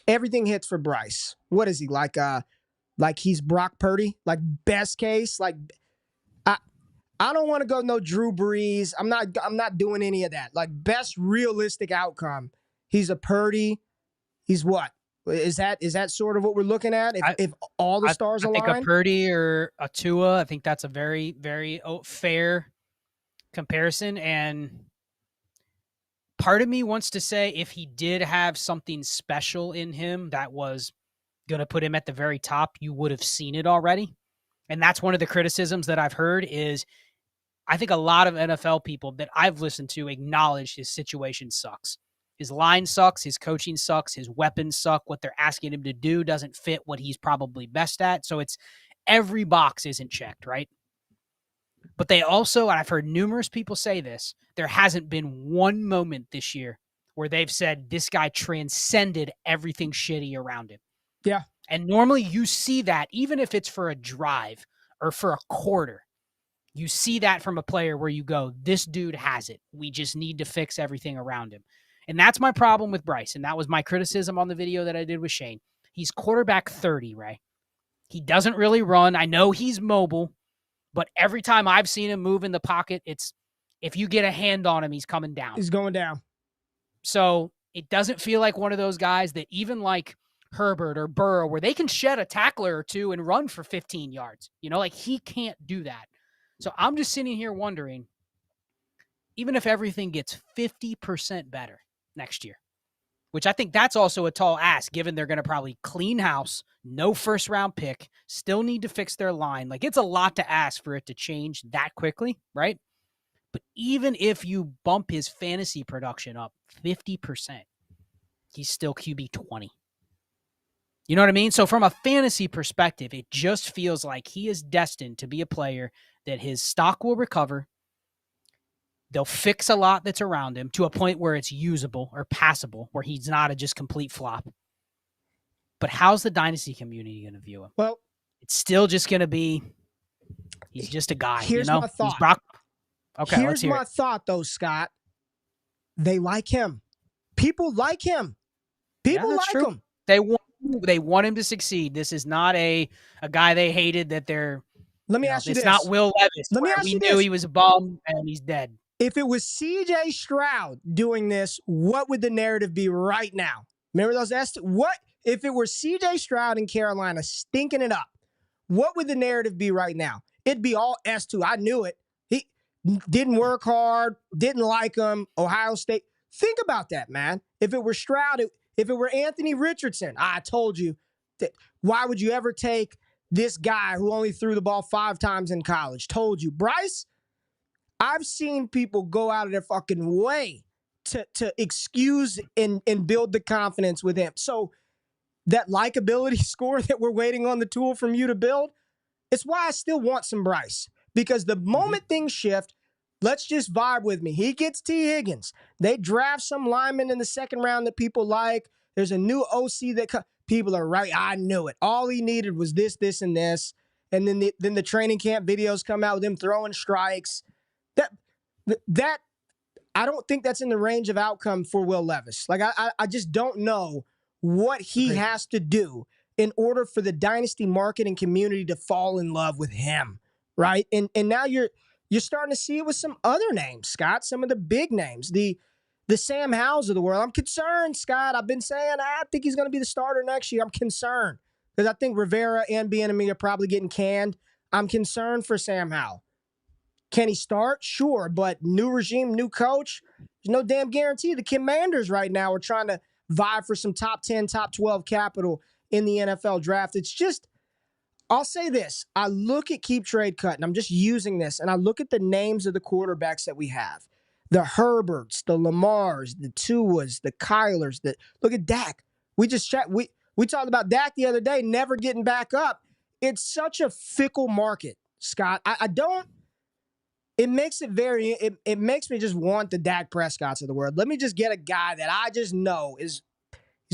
everything hits for Bryce. What is he, like he's Brock Purdy? Best case? I don't want to go no Drew Brees. I'm not doing any of that. Best realistic outcome, he's a Purdy. He's what? Is that sort of what we're looking at? If all the stars align?
I think a Purdy or a Tua, I think that's a very, very fair comparison. And part of me wants to say, if he did have something special in him that was going to put him at the very top, you would have seen it already. And that's one of the criticisms that I've heard is, I think a lot of NFL people that I've listened to acknowledge his situation sucks. His line sucks. His coaching sucks. His weapons suck. What they're asking him to do doesn't fit what he's probably best at. So it's every box isn't checked, right? But they also, and I've heard numerous people say this, there hasn't been one moment this year where they've said this guy transcended everything shitty around him.
Yeah.
And normally you see that, even if it's for a drive or for a quarter, you see that from a player where you go, this dude has it. We just need to fix everything around him. And that's my problem with Bryce. And that was my criticism on the video that I did with Shane. He's quarterback 30, Ray. He doesn't really run. I know he's mobile, but every time I've seen him move in the pocket, it's, if you get a hand on him, he's coming down.
He's going down.
So it doesn't feel like one of those guys that, even like Herbert or Burrow, where they can shed a tackler or two and run for 15 yards. He can't do that. So I'm just sitting here wondering, even if everything gets 50% better next year, which I think that's also a tall ask, given they're going to probably clean house, no first round pick, still need to fix their line. It's a lot to ask for it to change that quickly, right? But even if you bump his fantasy production up 50%, he's still QB 20. You know what I mean? So from a fantasy perspective, it just feels like he is destined to be a player that his stock will recover. They'll fix a lot that's around him to a point where it's usable or passable, where he's not a just complete flop. But how's the Dynasty community going to view him?
Well,
it's still just going to be, he's just a guy.
Here's
my
thought.
He's Brock. Okay,
here's my thought, though, Scott. They like him. People like him. People like him.
They want him to succeed. This is not a guy they hated that they're.
Let me ask you this.
It's not Will Levis.
Let me ask you this.
We knew he was a bum and he's dead.
If it was C.J. Stroud doing this, what would the narrative be right now? Remember those what if it were C.J. Stroud in Carolina stinking it up? What would the narrative be right now? It'd be all S2. I knew it. He didn't work hard, didn't like him, Ohio State. Think about that, man. If it were Stroud, if it were Anthony Richardson, I told you that. Why would you ever take this guy who only threw the ball 5 times in college? Told you. Bryce, I've seen people go out of their fucking way to excuse and build the confidence with him. So that likability score that we're waiting on the tool from you to build, it's why I still want some Bryce. Because the moment things shift, let's just vibe with me. He gets T. Higgins. They draft some linemen in the second round that people like. There's a new OC that people are right. I knew it. All he needed was this, this, and this. And then the training camp videos come out with him throwing strikes. That I don't think that's in the range of outcome for Will Levis. Like I just don't know what he has to do in order for the Dynasty market and community to fall in love with him, right? And now you're starting to see it with some other names, Scott, some of the big names, the Sam Howells of the world. I'm concerned, Scott. I've been saying I think he's going to be the starter next year. I'm concerned because I think Rivera and Bieniemy are probably getting canned. I'm concerned for Sam Howell. Can he start? Sure, but new regime, new coach, there's no damn guarantee. The Commanders right now are trying to vie for some top 10, top 12 capital in the NFL draft. It's just, I'll say this. I look at Keep Trade Cut, and I'm just using this, and I look at the names of the quarterbacks that we have. The Herberts, the Lamars, the Tuas, the Kylers. Look at Dak. We talked about Dak the other day, never getting back up. It's such a fickle market, Scott. I don't. It makes it makes me just want the Dak Prescotts of the world. Let me just get a guy that I just know he's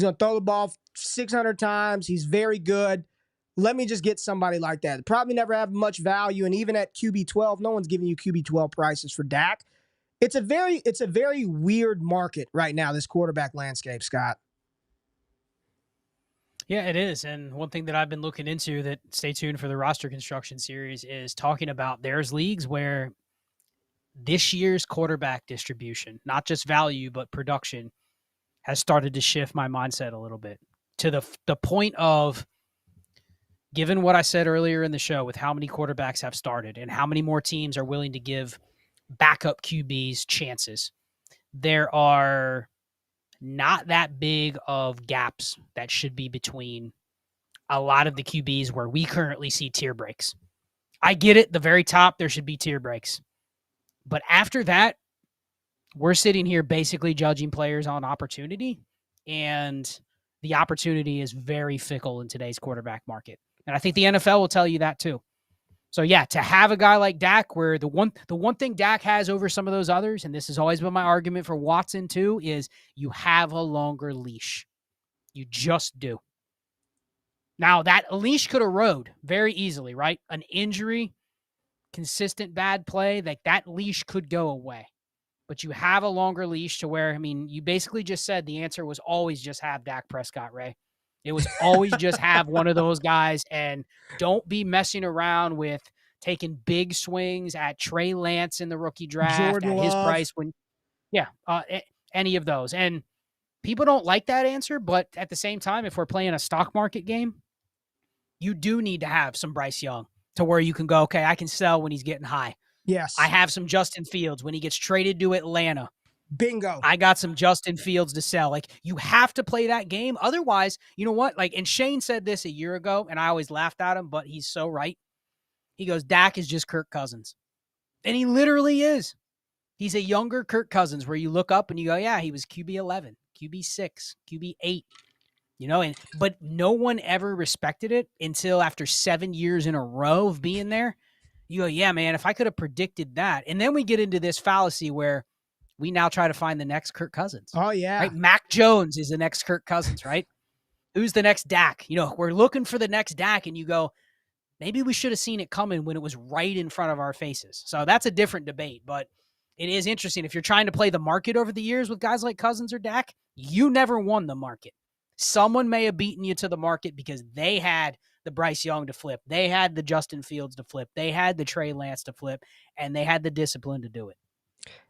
going to throw the ball 600 times. He's very good. Let me just get somebody like that. Probably never have much value, and even at QB12, no one's giving you QB12 prices for Dak. It's a very weird market right now, this quarterback landscape, Scott.
Yeah, it is. And one thing that I've been looking into that stay tuned for the roster construction series is talking about there's leagues where this year's quarterback distribution, not just value, but production, has started to shift my mindset a little bit to the point of, given what I said earlier in the show with how many quarterbacks have started and how many more teams are willing to give backup QBs chances, there are not that big of gaps that should be between a lot of the QBs where we currently see tier breaks. I get it. The very top, there should be tier breaks. But after that, we're sitting here basically judging players on opportunity, and the opportunity is very fickle in today's quarterback market. And I think the NFL will tell you that too. So yeah, to have a guy like Dak, where the one thing Dak has over some of those others, and this has always been my argument for Watson too, is you have a longer leash. You just do. Now that leash could erode very easily, right? An injury, consistent bad play, like that leash could go away. But you have a longer leash to where, I mean, you basically just said the answer was always just have Dak Prescott, Ray. It was always just have one of those guys, and don't be messing around with taking big swings at Trey Lance in the rookie draft,
Jordan
at his
Love.
price any of those. And people don't like that answer, but at the same time, if we're playing a stock market game, you do need to have some Bryce Young to where you can go, okay, I can sell when he's getting high.
Yes.
I have some Justin Fields when he gets traded to Atlanta.
Bingo.
I got some Justin Fields to sell. Like, you have to play that game. Otherwise, you know what? Like, and Shane said this a year ago, and I always laughed at him, but he's so right. He goes, Dak is just Kirk Cousins. And he literally is. He's a younger Kirk Cousins where you look up and you go, yeah, he was QB 11, QB 6, QB 8. You know, but no one ever respected it until after 7 years in a row of being there. You go, yeah, man, if I could have predicted that. And then we get into this fallacy where we now try to find the next Kirk Cousins.
Oh, yeah.
Right? Mac Jones is the next Kirk Cousins, right? who's the next Dak? We're looking for the next Dak, and you go, maybe we should have seen it coming when it was right in front of our faces. So that's a different debate, but it is interesting. If you're trying to play the market over the years with guys like Cousins or Dak, you never won the market. Someone may have beaten you to the market because they had the Bryce Young to flip. They had the Justin Fields to flip. They had the Trey Lance to flip, and they had the discipline to do it.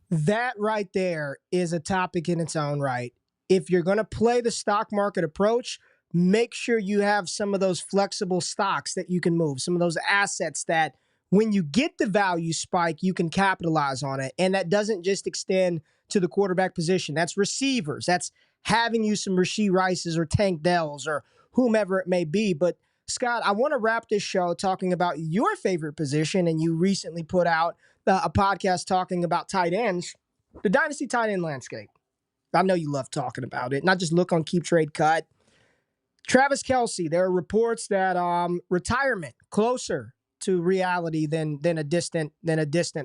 That right there is a topic in its own right. If you're going to play the stock market approach, make sure you have some of those flexible stocks that you can move, some of those assets that when you get the value spike, you can capitalize on it. And that doesn't just extend to the quarterback position. That's receivers. That's having you some Rashee Rices or Tank Dells or whomever it may be. But Scott, I want to wrap this show talking about your favorite position. And you recently put out a podcast talking about tight ends, the Dynasty tight end landscape. I know you love talking about it. Not just look on Keep Trade Cut. Travis Kelce, there are reports that retirement closer to reality than a distant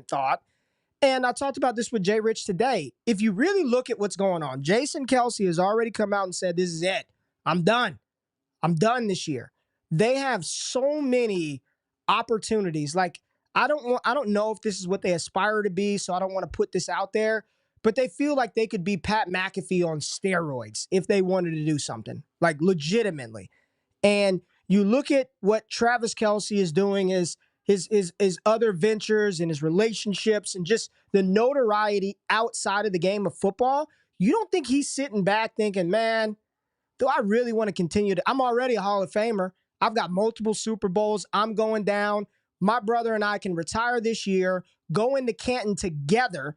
thought. And I talked about this with Jay Rich today. If you really look at what's going on, Jason Kelce has already come out and said, this is it. I'm done. I'm done this year. They have so many opportunities. Like, I don't know if this is what they aspire to be, so I don't want to put this out there, but they feel like they could be Pat McAfee on steroids if they wanted to do something, like legitimately. And you look at what Travis Kelce is doing is his other ventures and his relationships and just the notoriety outside of the game of football. You don't think he's sitting back thinking, man, do I really want to continue to? I'm already a Hall of Famer. I've got multiple Super Bowls. I'm going down. My brother and I can retire this year, go into Canton together,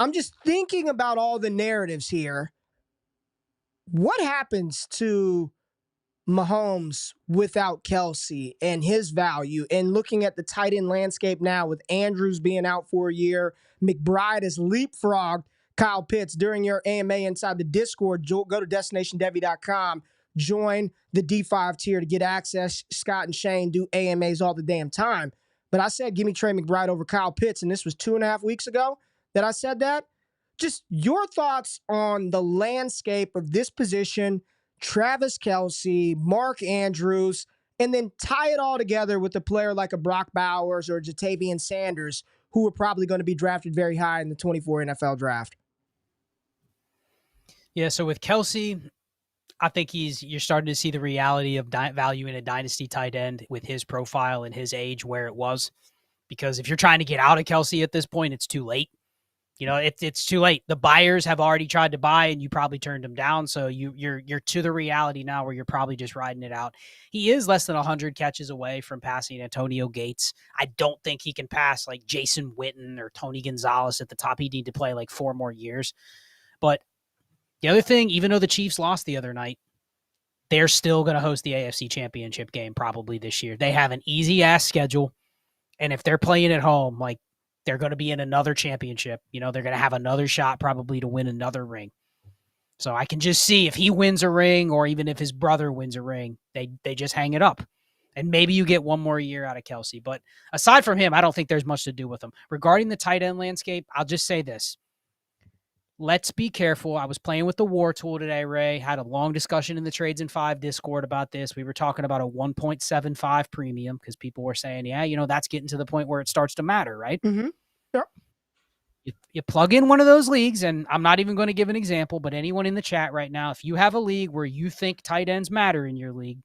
I'm just thinking about all the narratives here. What happens to Mahomes without Kelce and his value, and looking at the tight end landscape now with Andrews being out for a year, McBride has leapfrogged Kyle Pitts during your AMA inside the Discord. Go to DestinationDevy.com, join the D5 tier to get access. Scott and Shane do AMAs all the damn time. But I said, give me Trey McBride over Kyle Pitts, and this was 2.5 weeks ago that I said that. Just your thoughts on the landscape of this position, Travis Kelce, Mark Andrews, and then tie it all together with a player like a Brock Bowers or Jatavian Sanders, who are probably going to be drafted very high in the 24 NFL draft.
Yeah, so with Kelce, I think you're starting to see the reality of value in a dynasty tight end with his profile and his age where it was. Because if you're trying to get out of Kelce at this point, it's too late. It's too late. The buyers have already tried to buy, and you probably turned them down. So you're to the reality now where you're probably just riding it out. He is less than 100 catches away from passing Antonio Gates. I don't think he can pass like Jason Witten or Tony Gonzalez at the top. He'd need to play like 4 more years. But the other thing, even though the Chiefs lost the other night, they're still going to host the AFC Championship game probably this year. They have an easy-ass schedule, and if they're playing at home, like, they're going to be in another championship. They're going to have another shot probably to win another ring. So I can just see if he wins a ring or even if his brother wins a ring, they just hang it up. And maybe you get one more year out of Kelce. But aside from him, I don't think there's much to do with him. Regarding the tight end landscape, I'll just say this. Let's be careful. I was playing with the War Tool today, Ray. Had a long discussion in the Trades in 5 Discord about this. We were talking about a 1.75 premium because people were saying, yeah, that's getting to the point where it starts to matter, right?
Mm-hmm. Yep.
You plug in one of those leagues, and I'm not even going to give an example, but anyone in the chat right now, if you have a league where you think tight ends matter in your league,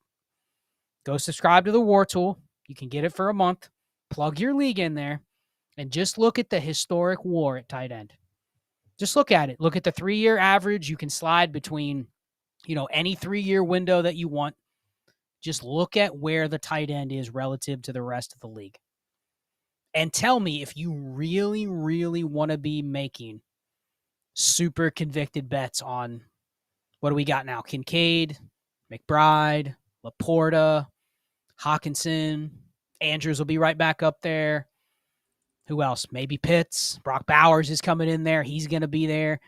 go subscribe to the War Tool. You can get it for a month. Plug your league in there, and just look at the historic war at tight end. Just look at it. Look at the 3-year average. You can slide between, any 3-year window that you want. Just look at where the tight end is relative to the rest of the league. And tell me if you really, really want to be making super convicted bets on what do we got now? Kincaid, McBride, Laporta, Hawkinson, Andrews will be right back up there. Who else? Maybe Pitts. Brock Bowers is coming in there. He's going to be there.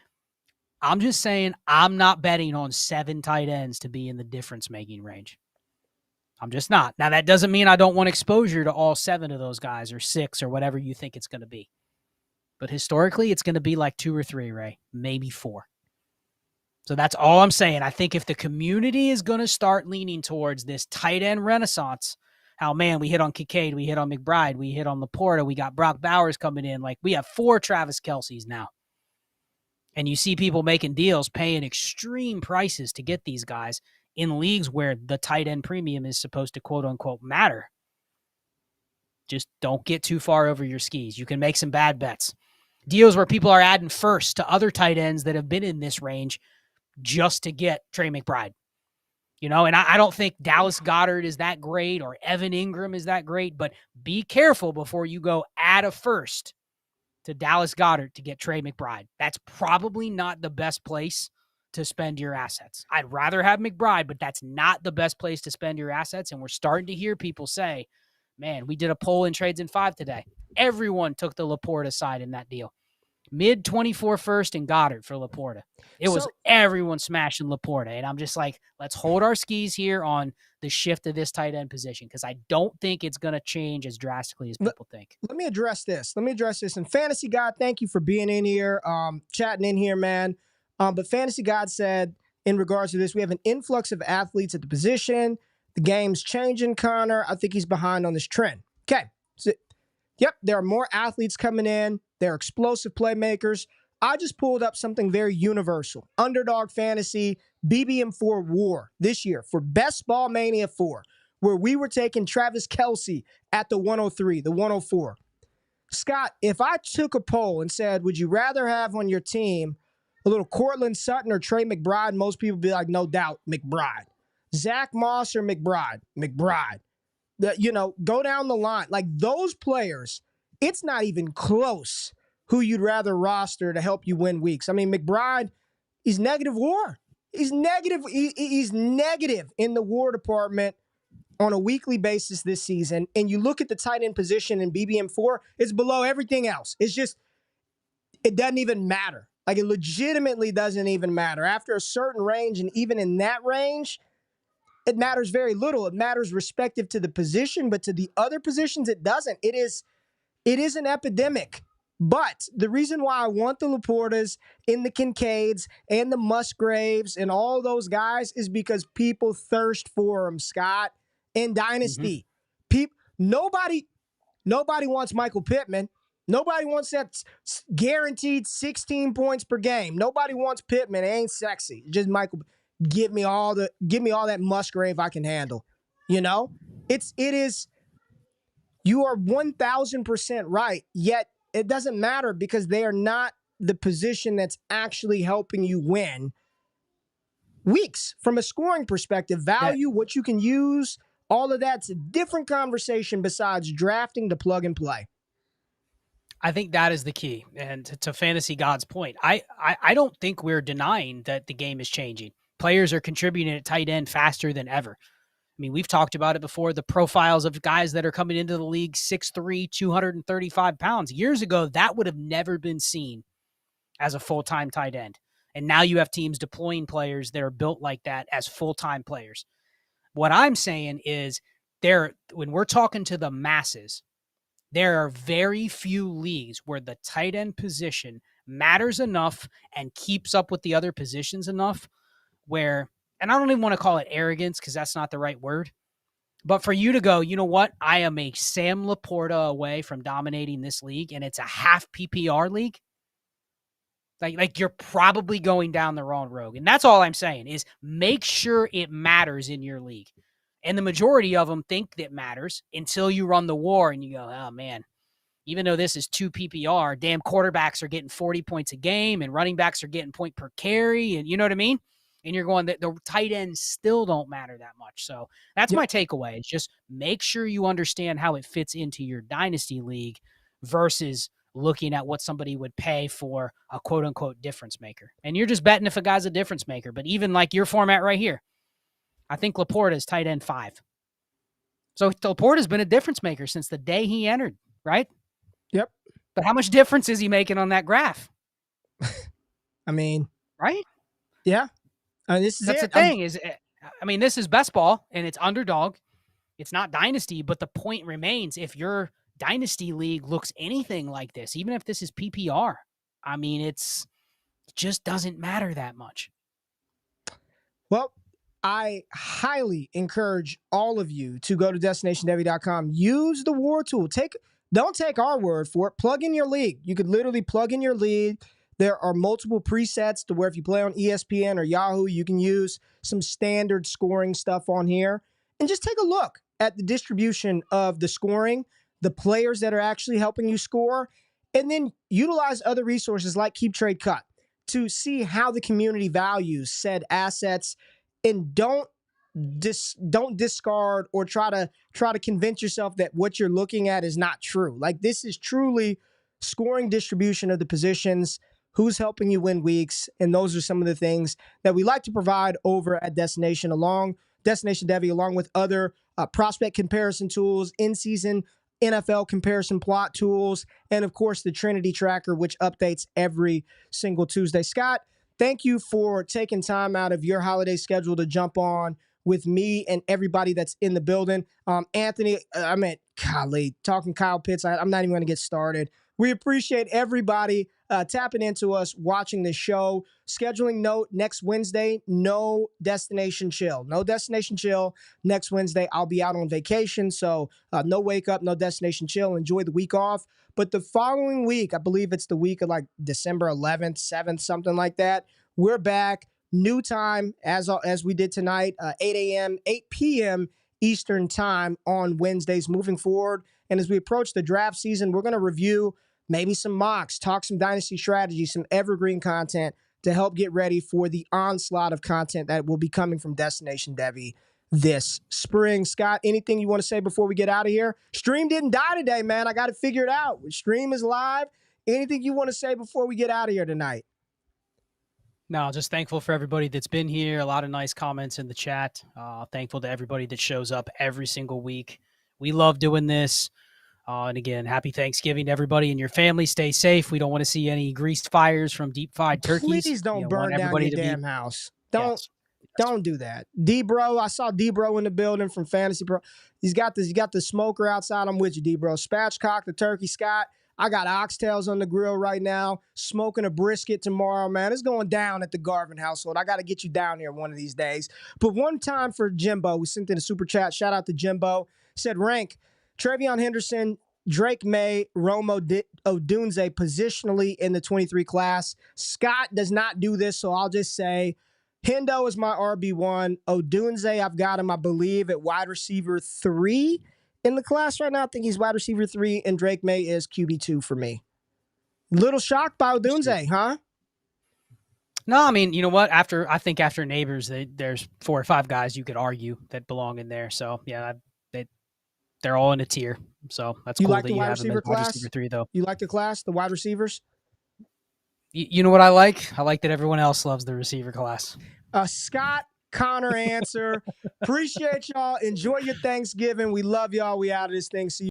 I'm just saying I'm not betting on 7 tight ends to be in the difference-making range. I'm just not. Now, that doesn't mean I don't want exposure to all 7 of those guys or 6 or whatever you think it's going to be. But historically, it's going to be like 2 or 3, Ray. Maybe 4. So that's all I'm saying. I think if the community is going to start leaning towards this tight end renaissance, how, man, we hit on Kincaid, we hit on McBride, we hit on Laporta, we got Brock Bowers coming in. Like, we have 4 Travis Kelce's now. And you see people making deals, paying extreme prices to get these guys in leagues where the tight end premium is supposed to, quote unquote, matter. Just don't get too far over your skis. You can make some bad bets. Deals where people are adding first to other tight ends that have been in this range just to get Trey McBride. And I don't think Dallas Goedert is that great or Evan Ingram is that great, but be careful before you go add a first to Dallas Goedert to get Trey McBride. That's probably not the best place to spend your assets. I'd rather have McBride, but that's not the best place to spend your assets. And we're starting to hear people say, man, we did a poll in Trades in 5 today. Everyone took the Laporta side in that deal. Mid 24 first and Goddard for Laporta. It was everyone smashing Laporta. And I'm just like, let's hold our skis here on the shift of this tight end position, because I don't think it's going to change as drastically as people think.
Let me address this. And Fantasy God, thank you for being in here, chatting in here, man. But Fantasy God said, in regards to this, we have an influx of athletes at the position. The game's changing, Connor. I think he's behind on this trend. Okay. So, yep, there are more athletes coming in. They're explosive playmakers. I just pulled up something very universal. Underdog Fantasy BBM4 War this year for Best Ball Mania 4, where we were taking Travis Kelce at the 103, the 104. Scott, if I took a poll and said, would you rather have on your team a little Cortland Sutton or Trey McBride, most people would be like, no doubt, McBride. Zach Moss or McBride? McBride. Go down the line. Like, those players, it's not even close who you'd rather roster to help you win weeks. I mean, McBride, he's negative WAR. He's negative. He's negative in the WAR department on a weekly basis this season. And you look at the tight end position in BBM4, it's below everything else. It's just, it doesn't even matter. Like, it legitimately doesn't even matter. After a certain range, and even in that range, it matters very little. It matters respective to the position, but to the other positions, it doesn't. It is an epidemic. But the reason why I want the Laportas and the Kincaids and the Musgraves and all those guys is because people thirst for them, Scott. In Dynasty, nobody wants Michael Pittman. Nobody wants that guaranteed 16 points per game. Nobody wants Pittman. It ain't sexy. Just Michael. Give me all that Musgrave I can handle. It is. You are 1,000% right. Yet it doesn't matter, because they are not the position that's actually helping you win weeks from a scoring perspective. Value, what you can use, all of that's a different conversation besides drafting to plug and play.
I think that is the key. And to Fantasy God's point, I don't think we're denying that the game is changing. Players are contributing at tight end faster than ever. I mean, we've talked about it before, the profiles of guys that are coming into the league 6'3", 235 pounds. Years ago, that would have never been seen as a full-time tight end. And now you have teams deploying players that are built like that as full-time players. What I'm saying is, when we're talking to the masses, there are very few leagues where the tight end position matters enough and keeps up with the other positions enough where, and I don't even want to call it arrogance, because that's not the right word, but for you to go, you know what? I am a Sam Laporta away from dominating this league, and it's a half PPR league. Like you're probably going down the wrong road. And that's all I'm saying is, make sure it matters in your league. And the majority of them think that matters until you run the war and you go, oh man, even though this is 2 PPR, damn quarterbacks are getting 40 points a game and running backs are getting point per carry. And you know what I mean? And you're going, the tight ends still don't matter that much. So that's my takeaway. It's just make sure you understand how it fits into your dynasty league versus looking at what somebody would pay for a quote unquote difference maker. And you're just betting if a guy's a difference maker. But even like your format right here, I think Laporta is tight end 5. So Laporta's been a difference maker since the day he entered, right?
Yep.
But how much difference is he making on that graph?
I mean,
right?
Yeah. That's
the thing is, I mean, this is best ball and it's underdog. It's not dynasty, but the point remains, if your dynasty league looks anything like this, even if this is PPR, I mean, it just doesn't matter that much.
Well, I highly encourage all of you to go to destinationdevy.com. Use the war tool. Don't take our word for it. Plug in your league. You could literally plug in your league. There are multiple presets to where if you play on ESPN or Yahoo, you can use some standard scoring stuff on here. And just take a look at the distribution of the scoring, the players that are actually helping you score, and then utilize other resources like Keep Trade Cut to see how the community values said assets, and don't discard or try to convince yourself that what you're looking at is not true. Like, this is truly scoring distribution of the positions, who's helping you win weeks, and those are some of the things that we like to provide over at Destination Devy, along with other prospect comparison tools, in-season NFL comparison plot tools, and of course the Trinity Tracker, which updates every single Tuesday. Scott, thank you for taking time out of your holiday schedule to jump on with me and everybody that's in the building. Anthony, golly, talking Kyle Pitts, I'm not even going to get started. We appreciate everybody tapping into us, watching the show. Scheduling note, next Wednesday, no Destination Chill. No Destination Chill next Wednesday. I'll be out on vacation, so no wake up, no Destination Chill. Enjoy the week off. But the following week, I believe it's the week of like December 11th, 7th, something like that, we're back. New time, as we did tonight, 8 a.m., 8 p.m. Eastern time on Wednesdays moving forward. And as we approach the draft season, we're going to review maybe some mocks, talk some Dynasty strategy, some evergreen content to help get ready for the onslaught of content that will be coming from Destination Devy this spring. Scott, anything you want to say before we get out of here? Stream didn't die today, man. I got to figure it out. Stream is live. Anything you want to say before we get out of here tonight?
No, just thankful for everybody that's been here. A lot of nice comments in the chat. Thankful to everybody that shows up every single week. We love doing this. And again, happy Thanksgiving to everybody and your family. Stay safe. We don't want to see any greased fires from deep fried turkeys.
Please don't burn down your damn house. Don't do that. D-Bro, I saw D-Bro in the building from Fantasy Pro. He's got the smoker outside. I'm with you, D-Bro. Spatchcock the turkey, Scott. I got oxtails on the grill right now, smoking a brisket tomorrow, man. It's going down at the Garvin household. I got to get you down here one of these days. But one time for Jimbo, we sent in a super chat. Shout out to Jimbo. Said, rank Travion Henderson, Drake May, Rome Odunze positionally in the 23 class. Scott does not do this, so I'll just say Hendo is my RB1. Odunze, I've got him, I believe, at wide receiver 3 in the class right now. I think he's wide receiver 3, and Drake May is QB2 for me. Little shocked by Odunze, huh?
No, I mean, you know what? After Neighbors, there's 4 or 5 guys you could argue that belong in there. So, yeah, they're all in a tier. So that's cool that you have them as wide receiver 3, though.
You like the class, the wide receivers?
You know what I like? I like that everyone else loves the receiver class.
Scott Connor answer. Appreciate y'all. Enjoy your Thanksgiving. We love y'all. We out of this thing. See you.